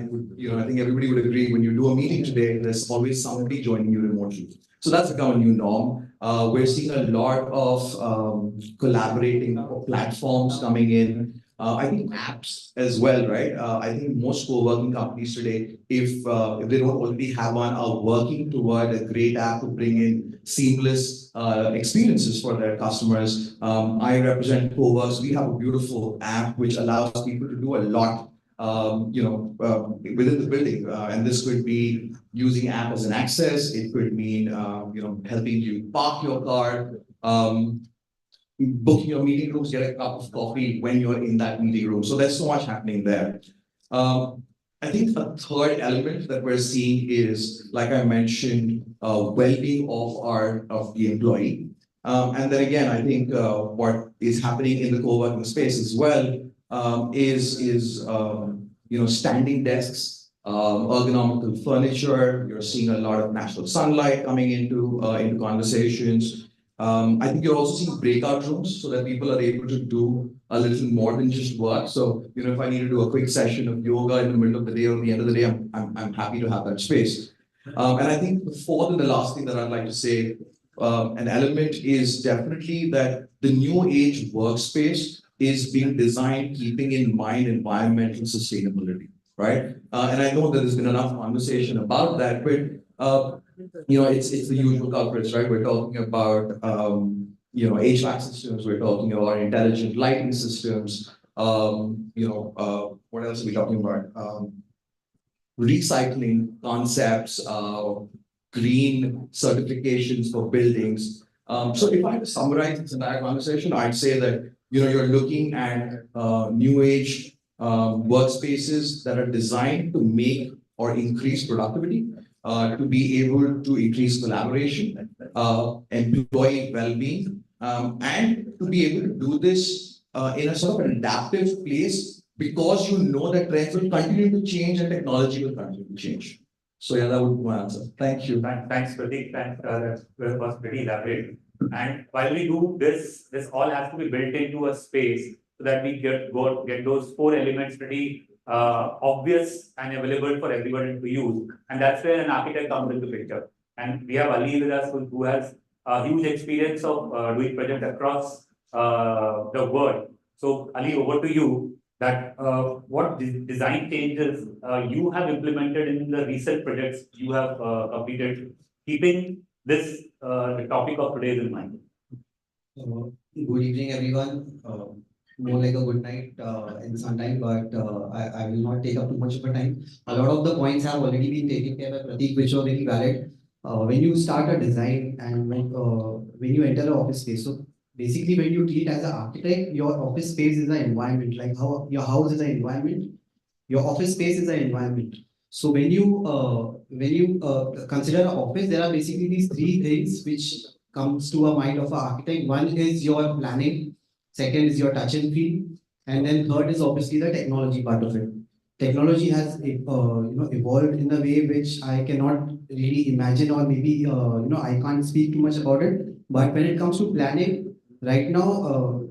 think everybody would agree when you do a meeting today, there's always somebody joining you remotely. So that's become a new norm. We're seeing a lot of collaborating platforms coming in. I think apps as well, right? I think most co-working companies today, if they don't already have one, are working toward a great app to bring in seamless experiences for their customers. I represent Coworks. We have a beautiful app which allows people to do a lot, within the building. And this could be using app as an access. It could mean, helping you park your car, booking your meeting rooms, get a cup of coffee when you're in that meeting room. So there's so much happening there. I think a third element that we're seeing is, like I mentioned, well-being of the employee. And then again, I think what is happening in the co-working space as well is standing desks, ergonomical furniture. You're seeing a lot of natural sunlight coming into conversations. I think you're also seeing breakout rooms so that people are able to do a little more than just work. So, if I need to do a quick session of yoga in the middle of the day or the end of the day, I'm happy to have that space. And I think the fourth and the last thing that I'd like to say, an element is definitely that the new age workspace is being designed keeping in mind environmental sustainability, right? And I know that there's been enough conversation about that, but it's the usual culprits, right? We're talking about HVAC systems, we're talking about intelligent lighting systems, what else are we talking about? Recycling concepts, green certifications for buildings. So if I had to summarize this entire conversation, I'd say that you're looking at new age workspaces that are designed to make or increase productivity, to be able to increase collaboration, employee well-being, and to be able to do this in a sort of an adaptive place because you know that trends will continue to change and technology will continue to change. So yeah, that would be my answer. Thank you. Thanks, Pratik. Thanks, that was pretty elaborate. And while we do this, this all has to be built into a space so that we get those four elements pretty obvious and available for everybody to use. And that's where an architect comes into picture. And we have Ali with us who has a huge experience of doing projects across the world. So Ali, over to you. That what design changes you have implemented in the recent projects you have completed, keeping this the topic of today in mind. Good evening, everyone. More like a good night in the sunshine, but I will not take up too much of a time. A lot of the points have already been taken care by Pratik, which are very valid. When you start a design and when you enter an office space, so basically when you treat as an architect, your office space is an environment, like how your house is an environment, your office space is an environment. So when you consider an office, there are basically these three things which comes to a mind of an architect. One is your planning, second is your touch and feel, and then third is obviously the technology part of it. Technology has evolved in a way which I cannot really imagine, or maybe I can't speak too much about it. But when it comes to planning, right now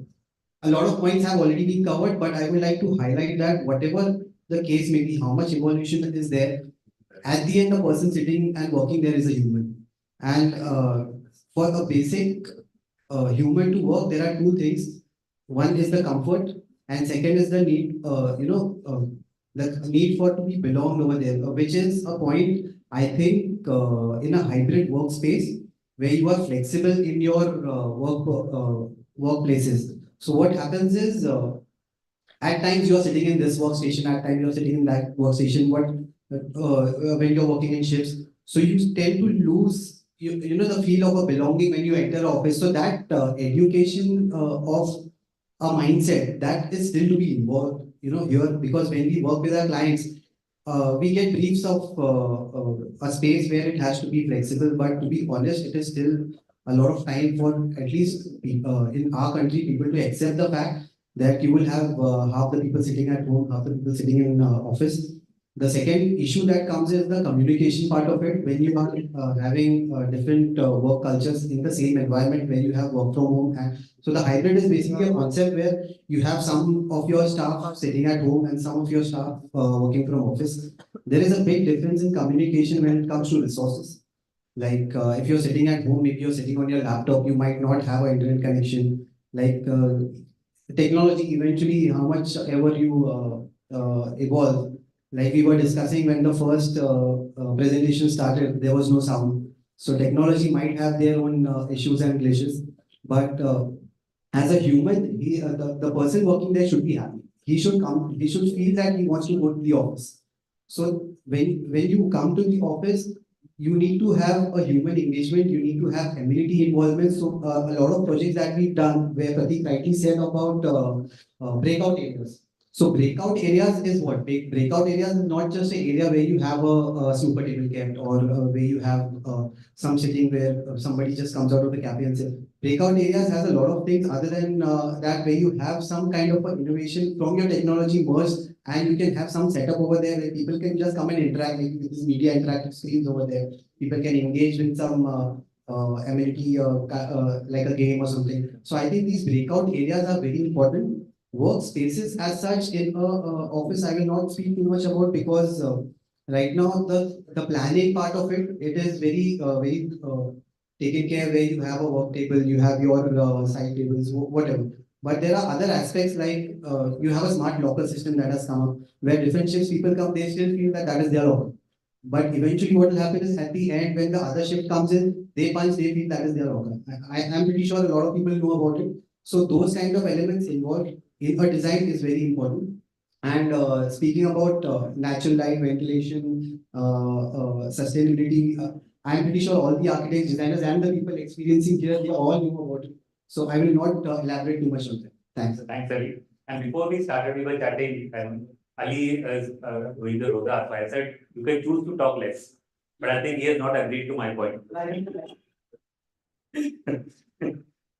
a lot of points have already been covered, but I would like to highlight that whatever the case may be, how much evolution is there, at the end, the person sitting and working there is a human. And for a basic human to work, there are two things. One is the comfort, and second is the need, the need for to be belonged over there, which is a point I think in a hybrid workspace where you are flexible in your workplaces. So what happens is at times you are sitting in this workstation, at times you are sitting in that workstation. When you're working in shifts, so you tend to lose the feel of a belonging when you enter office. So that education of a mindset that is still to be involved, here, because when we work with our clients, we get briefs of a space where it has to be flexible. But to be honest, it is still a lot of time for at least in our country people to accept the fact that you will have half the people sitting at home, half the people sitting in office. The second issue that comes is the communication part of it. When you are having different work cultures in the same environment where you have work from home. And so the hybrid is basically a concept where you have some of your staff sitting at home and some of your staff working from office. There is a big difference in communication when it comes to resources. Like if you're sitting at home, if you're sitting on your laptop, you might not have an internet connection. Like technology, eventually, how much ever you evolve. Like we were discussing when the first presentation started, there was no sound. So technology might have their own issues and glitches, but as a human, the person working there should be happy. He should come. He should feel that he wants to go to the office. So when you come to the office, you need to have a human engagement. You need to have community involvement. So a lot of projects that we've done, where Pratik rightly said about breakout areas. So breakout areas is what? Breakout areas is not just an area where you have a super table kept, or where you have some sitting where somebody just comes out of the cafe and says. Breakout areas has a lot of things other than that, where you have some kind of innovation from your technology merged, and you can have some setup over there where people can just come and interact with these media interactive screens over there. People can engage with some amenity, like a game or something. So I think these breakout areas are very important. Workspaces as such in a office, I will not speak too much about because right now the planning part of it is very taken care where you have a work table, you have your side tables, whatever. But there are other aspects like you have a smart locker system that has come up where different shifts people come, they still feel that that is their locker. But eventually, what will happen is at the end, when the other shift comes in, they punch, they feel that is their locker. I am pretty sure a lot of people know about it. So those kind of elements involved in a design is very important. And speaking about natural light, ventilation, sustainability, I'm pretty sure all the architects, designers, and the people experiencing here, they all know about it. So I will not elaborate too much on that. Thanks. Thanks, Ali. And before we started, we were chatting, and Ali is doing the roda. So I said, you can choose to talk less. But I think he has not agreed to my point.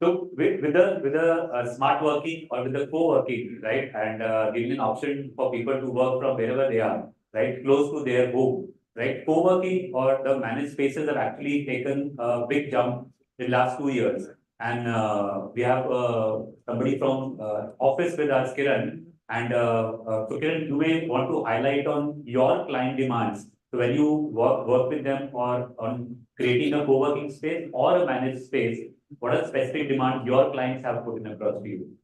So with the smart working or with the co-working, right, and giving an option for people to work from wherever they are, right, close to their home, right, co-working or the managed spaces have actually taken a big jump in last 2 years. And we have somebody from office with us, Kiran. And so Kiran, you may want to highlight on your client demands. So when you work with them or on creating a co-working space or a managed space, what are specific demands your clients have put in across to you?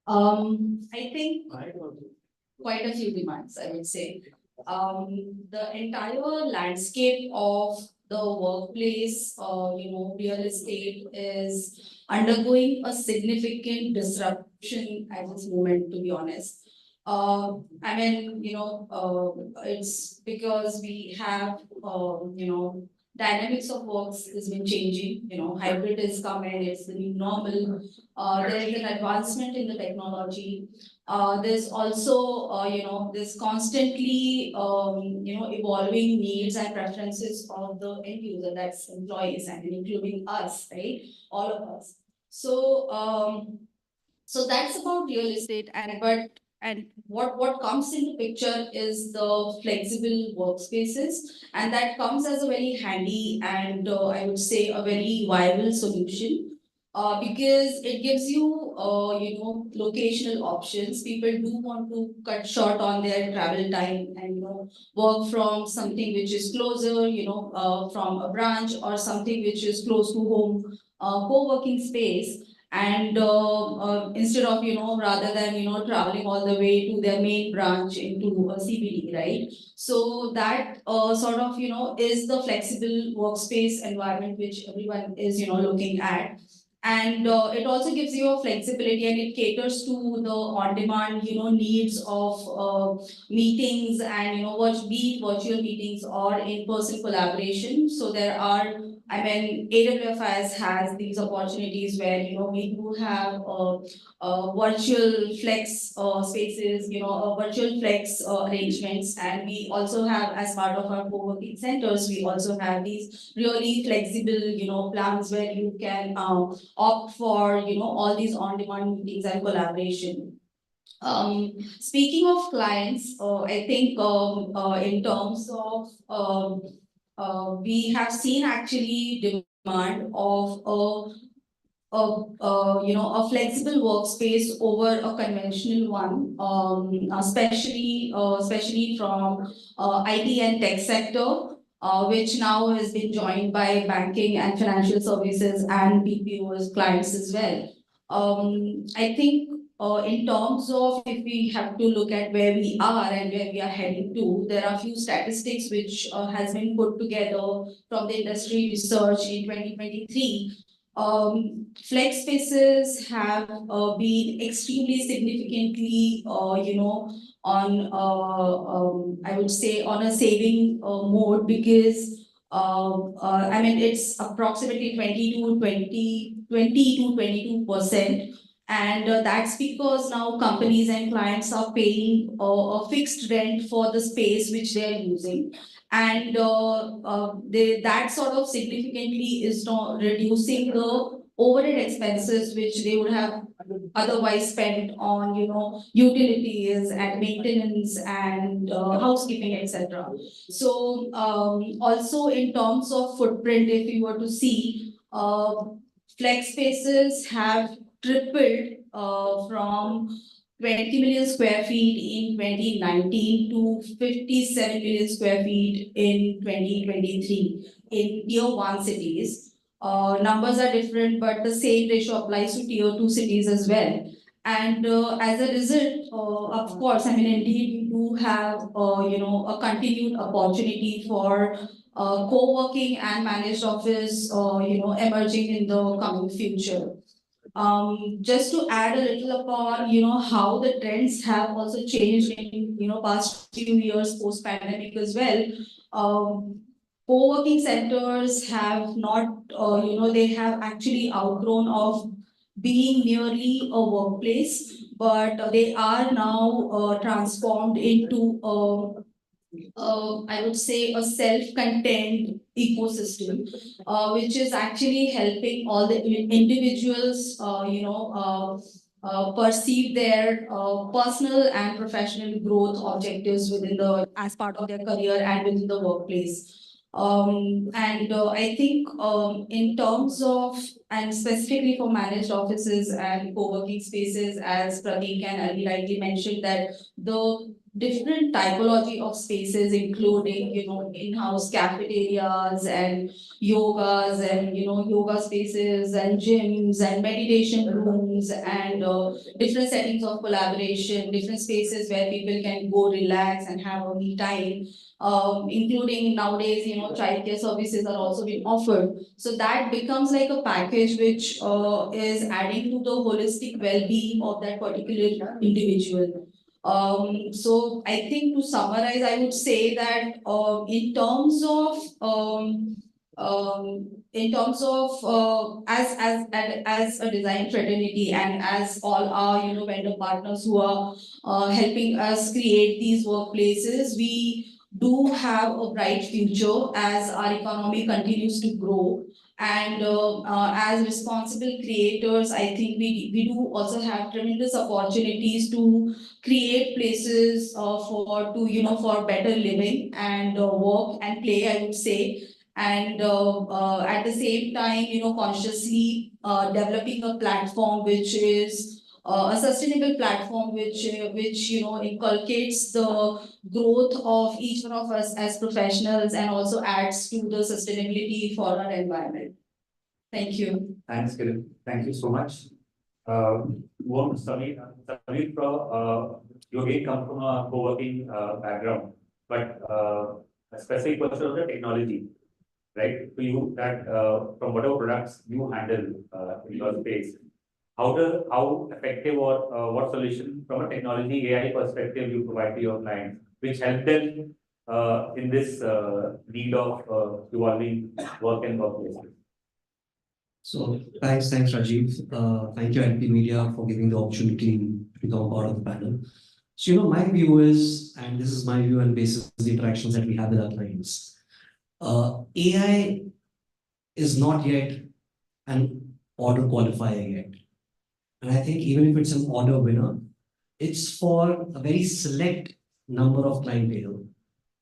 I think quite a few demands, I would say. The entire landscape of the workplace, real estate is undergoing a significant disruption at this moment, to be honest. It's because we have, dynamics of works has been changing, hybrid is coming, it's the new normal. There is an advancement in the technology. There's also, this constantly, evolving needs and preferences of the end user, that's employees and including us, right? All of us. So that's about real estate, and what comes into picture is the flexible workspaces, and that comes as a very handy and I would say a very viable solution. Because it gives you, locational options. People do want to cut short on their travel time and, work from something which is closer, from a branch or something which is close to home, co-working space. And instead of, rather than, traveling all the way to their main branch into a CBD, right? So that sort of, is the flexible workspace environment which everyone is, looking at. And it also gives you a flexibility and it caters to the on-demand, needs of meetings and, be it virtual meetings or in-person collaboration. So there are, AWFIS has these opportunities where, we do have virtual flex spaces, virtual flex arrangements. And we also have, as part of our co-working centers, we also have these really flexible, plans where you can opt for, all these on-demand meetings and collaboration. Speaking of clients, I think in terms of we have seen actually demand of a flexible workspace over a conventional one, especially from IT and tech sector, which now has been joined by banking and financial services and BPOs clients as well. I think in terms of if we have to look at where we are and where we are heading to, there are a few statistics which has been put together from the industry research in 2023. Flex spaces have been extremely significantly, on I would say on a saving mode because it's approximately 20 to 22%. And that's because now companies and clients are paying a fixed rent for the space which they are using. And that sort of significantly is not reducing the overhead expenses which they would have otherwise spend on, utilities and maintenance and housekeeping, etc. So also in terms of footprint, if you were to see, flex spaces have tripled from 20 million square feet in 2019 to 57 million square feet in 2023 in tier 1 cities. Numbers are different, but the same ratio applies to tier 2 cities as well. And as a result, of course, I mean, indeed, you do have, a continued opportunity for co-working and managed office, emerging in the coming future. Just to add a little upon, how the trends have also changed in, past few years post-pandemic as well. Co-working centers have not, they have actually outgrown of being merely a workplace, but they are now transformed into I would say a self-contained ecosystem, which is actually helping all the individuals, perceive their personal and professional growth objectives within as part of their career and within the workplace. And I think in terms of, and specifically for managed offices and co-working spaces, as Pratik and Ali rightly mentioned, that the different typology of spaces, including, in-house cafeterias and yogas and, yoga spaces and gyms and meditation rooms and different settings of collaboration, different spaces where people can go relax and have a me time. Including nowadays, childcare services are also being offered. So that becomes like a package which is adding to the holistic well-being of that particular individual. So I think to summarize, I would say that in terms of as a design fraternity and as all our vendor partners who are helping us create these workplaces, we do have a bright future as our economy continues to grow. And as responsible creators, I think we do also have tremendous opportunities to create places for better living and work and play, I would say. And at the same time, consciously developing a platform which is a sustainable platform which inculcates the growth of each one of us as professionals and also adds to the sustainability for our environment. Thank you. Thanks, Kiran. Thank you so much. Warm Samir, you again come from a co-working background, but a specific person of the technology, right? So you that from whatever products you handle in your space, how effective or what solution from a technology AI perspective you provide to your clients, which help them in this need of evolving work and workplaces. So thanks, Rajiv. Thank you, NP Media, for giving the opportunity to become part of the panel. So, my view is, and this is my view and basis the interactions that we have with our clients, AI is not yet an order qualifier yet. And I think even if it's an order winner, it's for a very select number of clientele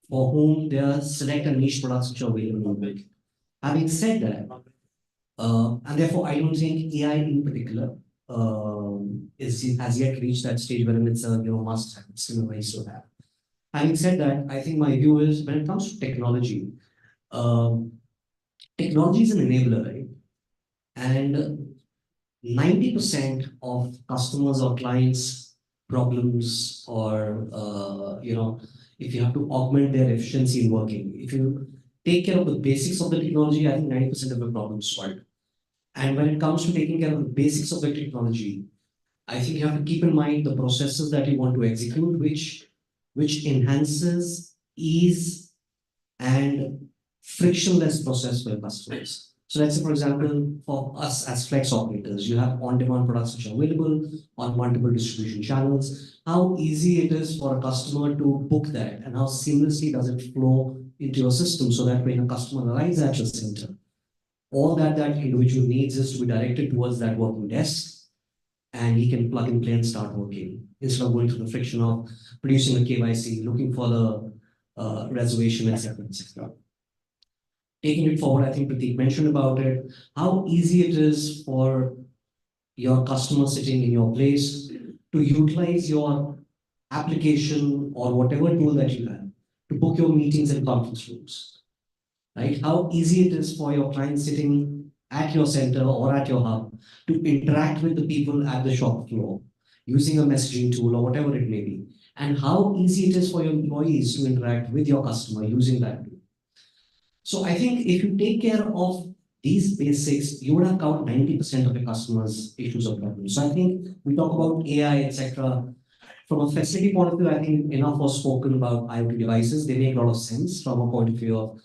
for whom there are select and niche products which are available on Mumbai. Having said that, and therefore I don't think AI in particular has yet reached that stage wherein it's a must have, it's still nice to have. Having said that, I think my view is when it comes to technology, technology is an enabler, right? And 90% of customers or clients' problems, or if you have to augment their efficiency in working, if you take care of the basics of the technology, I think 90% of the problems solved. And when it comes to taking care of the basics of the technology, I think you have to keep in mind the processes that you want to execute, which enhances ease and frictionless process for customers. So let's say, for example, for us as flex operators, you have on-demand products which are available on multiple distribution channels. How easy it is for a customer to book that, and how seamlessly does it flow into your system so that when a customer arrives at your center, all that individual needs is to be directed towards that working desk, and he can plug and play and start working instead of going through the friction of producing a KYC, looking for the reservation, etc., etc. Taking it forward, I think Prateek mentioned about it, how easy it is for your customer sitting in your place to utilize your application or whatever tool that you have to book your meetings and conference rooms, right? How easy it is for your client sitting at your center or at your hub to interact with the people at the shop floor using a messaging tool or whatever it may be, and how easy it is for your employees to interact with your customer using that tool. So I think if you take care of these basics, you would have covered 90% of your customers' issues or problems. So I think we talk about AI, etc. From a facility point of view, I think enough was spoken about IoT devices. They make a lot of sense from a point of view of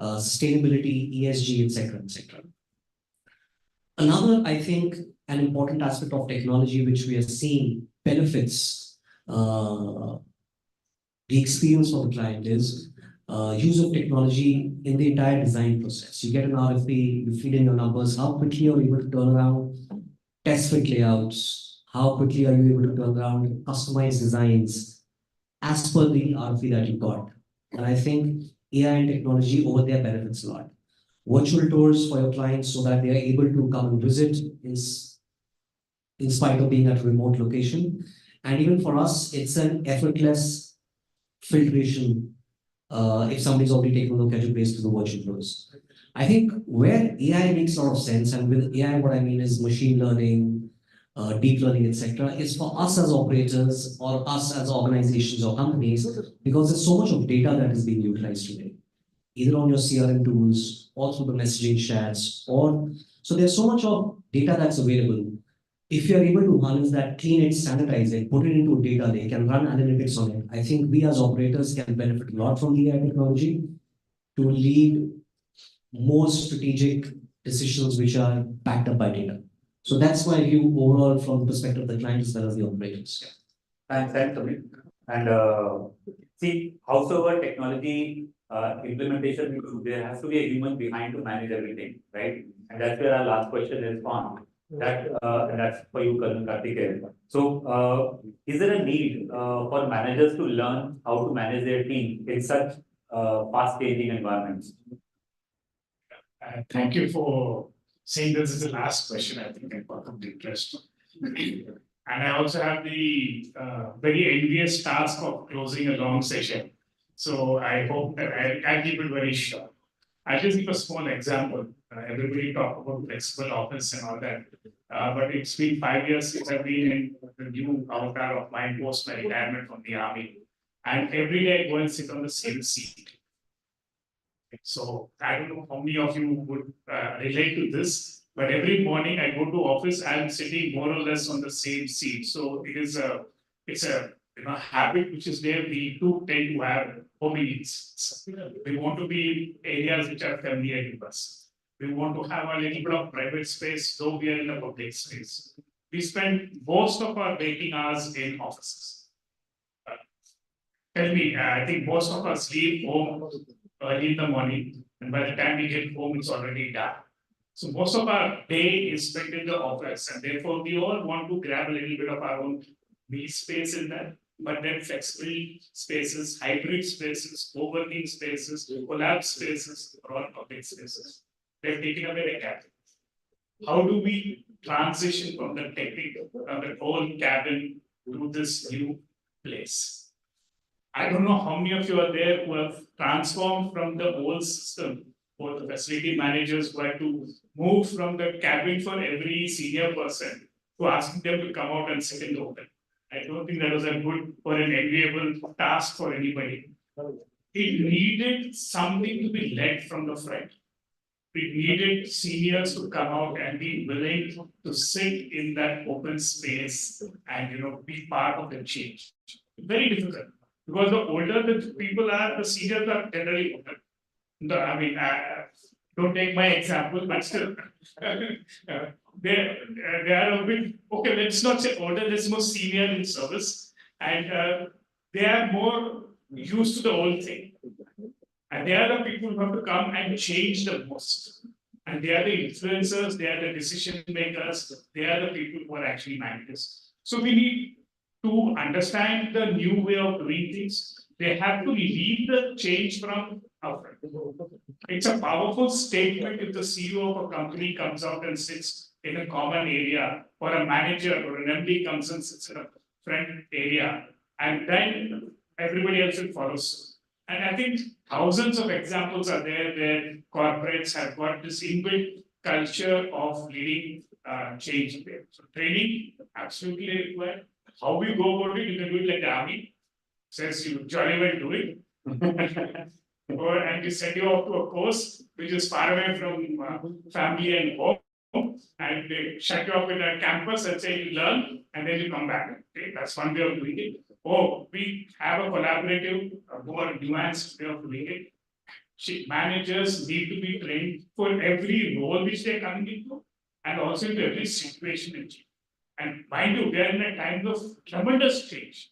sustainability, ESG, etc., etc. Another, I think, an important aspect of technology which we are seeing benefits the experience for the client is use of technology in the entire design process. You get an RFP, you feed in your numbers, how quickly you're able to turn around test fit layouts, how quickly are you able to turn around customized designs as per the RFP that you got. And I think AI and technology over there benefits a lot. Virtual tours for your clients so that they are able to come and visit in spite of being at a remote location. And even for us, it's an effortless filtration if somebody's already taken a look at your place to the virtual tours. I think where AI makes a lot of sense, and with AI, what I mean is machine learning, deep learning, etc., is for us as operators or us as organizations or companies, because there's so much of data that is being utilized today, either on your CRM tools or through the messaging chats, or so there's so much of data that's available. If you're able to harness that, clean it, sanitize it, put it into a data lake and run analytics on it, I think we as operators can benefit a lot from the AI technology to lead more strategic decisions which are backed up by data. So that's my view overall from the perspective of the client as well as the operators. Thanks, Amit. And see, howsoever technology implementation, there has to be a human behind to manage everything, right? And that's where our last question is on. And that's for you, Karthikeyan. So, is there a need for managers to learn how to manage their team in such fast-changing environments? Thank you for saying this is the last question. I think I got of interest. And I also have the very envious task of closing a long session. So I hope that I'll keep it very short. I'll just give a small example. Everybody talk about flexible office and all that. But it's been 5 years since I've been in the new avatar of mine post my retirement from the army. And every day I go and sit on the same seat. So I don't know how many of you would relate to this, but every morning I go to office, I'm sitting more or less on the same seat. So it's a habit which is there. We too tend to have hobbits. We want to be areas which are familiar to us. We want to have a little bit of private space, though we are in a public space. We spend most of our waking hours in offices. Tell me, I think most of us leave home early in the morning, and by the time we get home, it's already dark. So most of our day is spent in the office, and therefore we all want to grab a little bit of our own me space in that, but then flexible spaces, hybrid spaces, co-working spaces, collab spaces, or all public spaces. They've taken away the gap. How do we transition from the technical, the old cabin to this new place? I don't know how many of you are there who have transformed from the old system for the facility managers who had to move from the cabin for every senior person to asking them to come out and sit in the open. I don't think that was a good or an enviable task for anybody. It needed something to be led from the front. We needed seniors to come out and be willing to sit in that open space and be part of the change. Very difficult. Because the older the people are, the seniors are generally older. Don't take my example, but still, they are a bit, okay, let's not say older, let's more senior in service. And they are more used to the old thing. And they are the people who have to come and change the most. And they are the influencers, they are the decision makers, they are the people who are actually managers. So we need to understand the new way of doing things. They have to lead the change from outside. It's a powerful statement if the CEO of a company comes out and sits in a common area, or a manager or an MD comes and sits in a front area, and then everybody else will follow suit. And I think thousands of examples are there where corporates have got this inbuilt culture of leading change there. So training absolutely required. How we go about it, you can do it like the army, says you jolly well do it. And we send you off to a course which is far away from family and home, and they shut you up in a campus and say you learn and then you come back. Okay, that's one way of doing it. Oh, we have a collaborative, more nuanced way of doing it. Managers need to be trained for every role which they're coming into, and also into every situation and change. And mind you, we are in a time of tremendous change.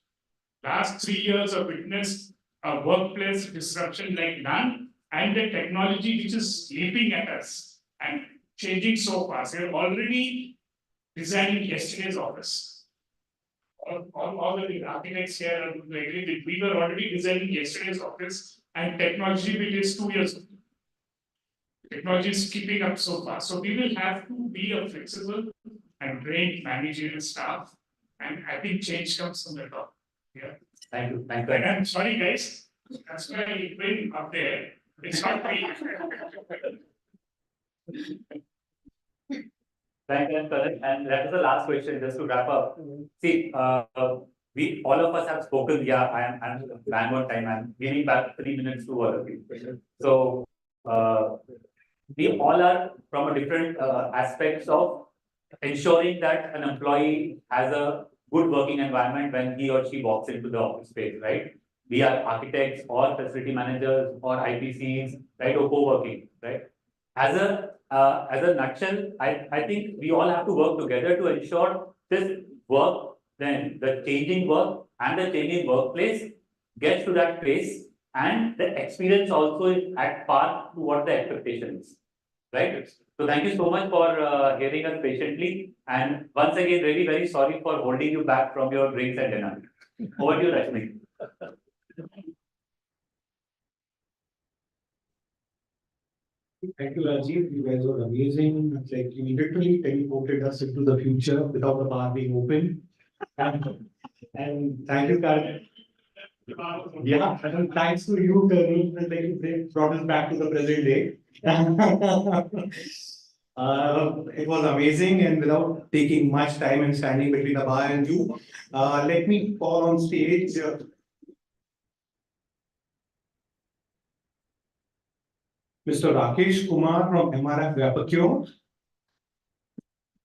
Last 3 years have witnessed a workplace disruption like none, and the technology which is leaping at us and changing so fast. We're already designing yesterday's office. All the architects here are going to agree that we were already designing yesterday's office, and technology which is 2 years old. Technology is keeping up so fast. So we will have to be a flexible and trained managerial staff. And I think change comes from the top. Yeah. Thank you. Thank you. And I'm sorry, guys. That's why I went up there. It's not me. Thank you, Karan. And that is the last question, just to wrap up. See, we all of us have spoken. Yeah, I'm bang on time. I'm giving back 3 minutes to all of you. So we all are from a different aspects of ensuring that an employee has a good working environment when he or she walks into the office space, right? We are architects or facility managers or IPCs, right, or co-working, right? As a nutshell, I think we all have to work together to ensure this work, then the changing work and the changing workplace gets to that place, and the experience also is at par to what the expectation is, right? So thank you so much for hearing us patiently, and once again, really very sorry for holding you back from your drinks and dinner. Over to you, Rashmi. Thank you, Rajiv. You guys were amazing. It's like you literally teleported us into the future without the bar being open. And thank you, Karan. Yeah, and thanks to you, Karan, like they brought us back to the present day. It was amazing, and without taking much time and standing between the bar and you, let me call on stage Mr. Rakesh Kumar from MRF Vapacure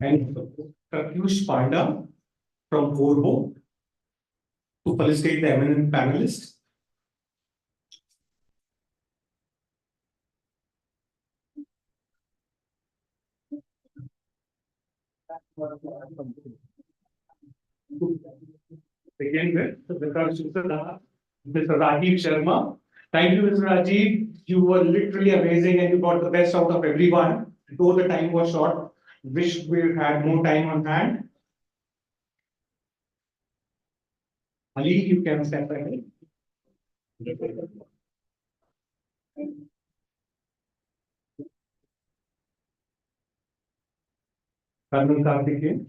and Pratyush Panda from Corbo to felicitate the eminent panelists. Begin with Mr. Rajiv Sharma. Thank you, Mr. Rajiv. You were literally amazing and you got the best out of everyone. Though the time was short, wish we had more time on hand. Ali, you can step ahead. Karnal Karthikeyan.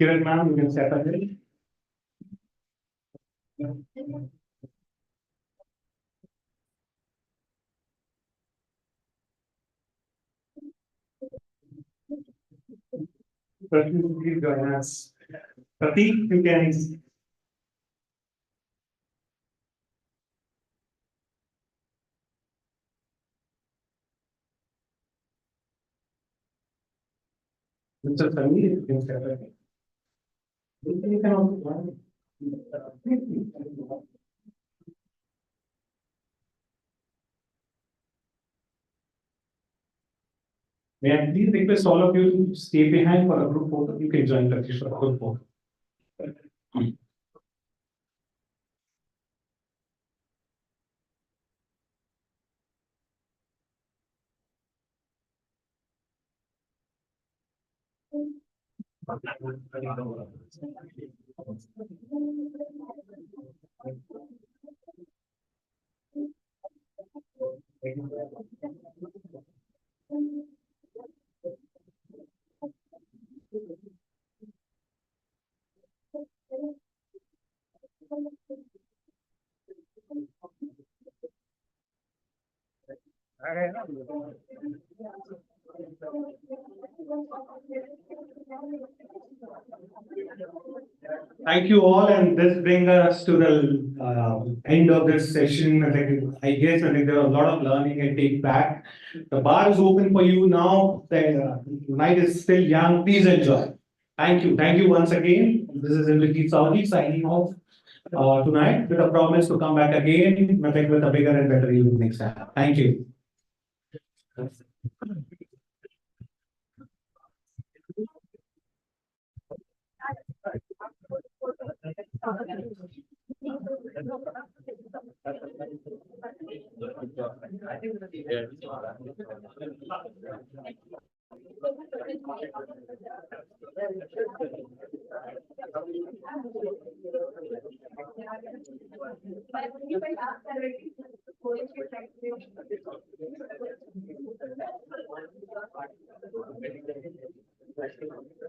Kiran ma'am, you can step ahead. Pratik, please join us. Pratik, you can. Mr. Samir, you can step ahead. You can also May I please request all of you to stay behind for a group photo? You can join Pratish for a group photo. Thank you all, and this brings us to the end of this session. I guess there was a lot of learning and take back. The bar is open for you now. The night is still young. Please enjoy. Thank you. Thank you once again. This is Enrique Saudi signing off tonight with a promise to come back again, with a bigger and better event next time. Thank you. But you can ask directly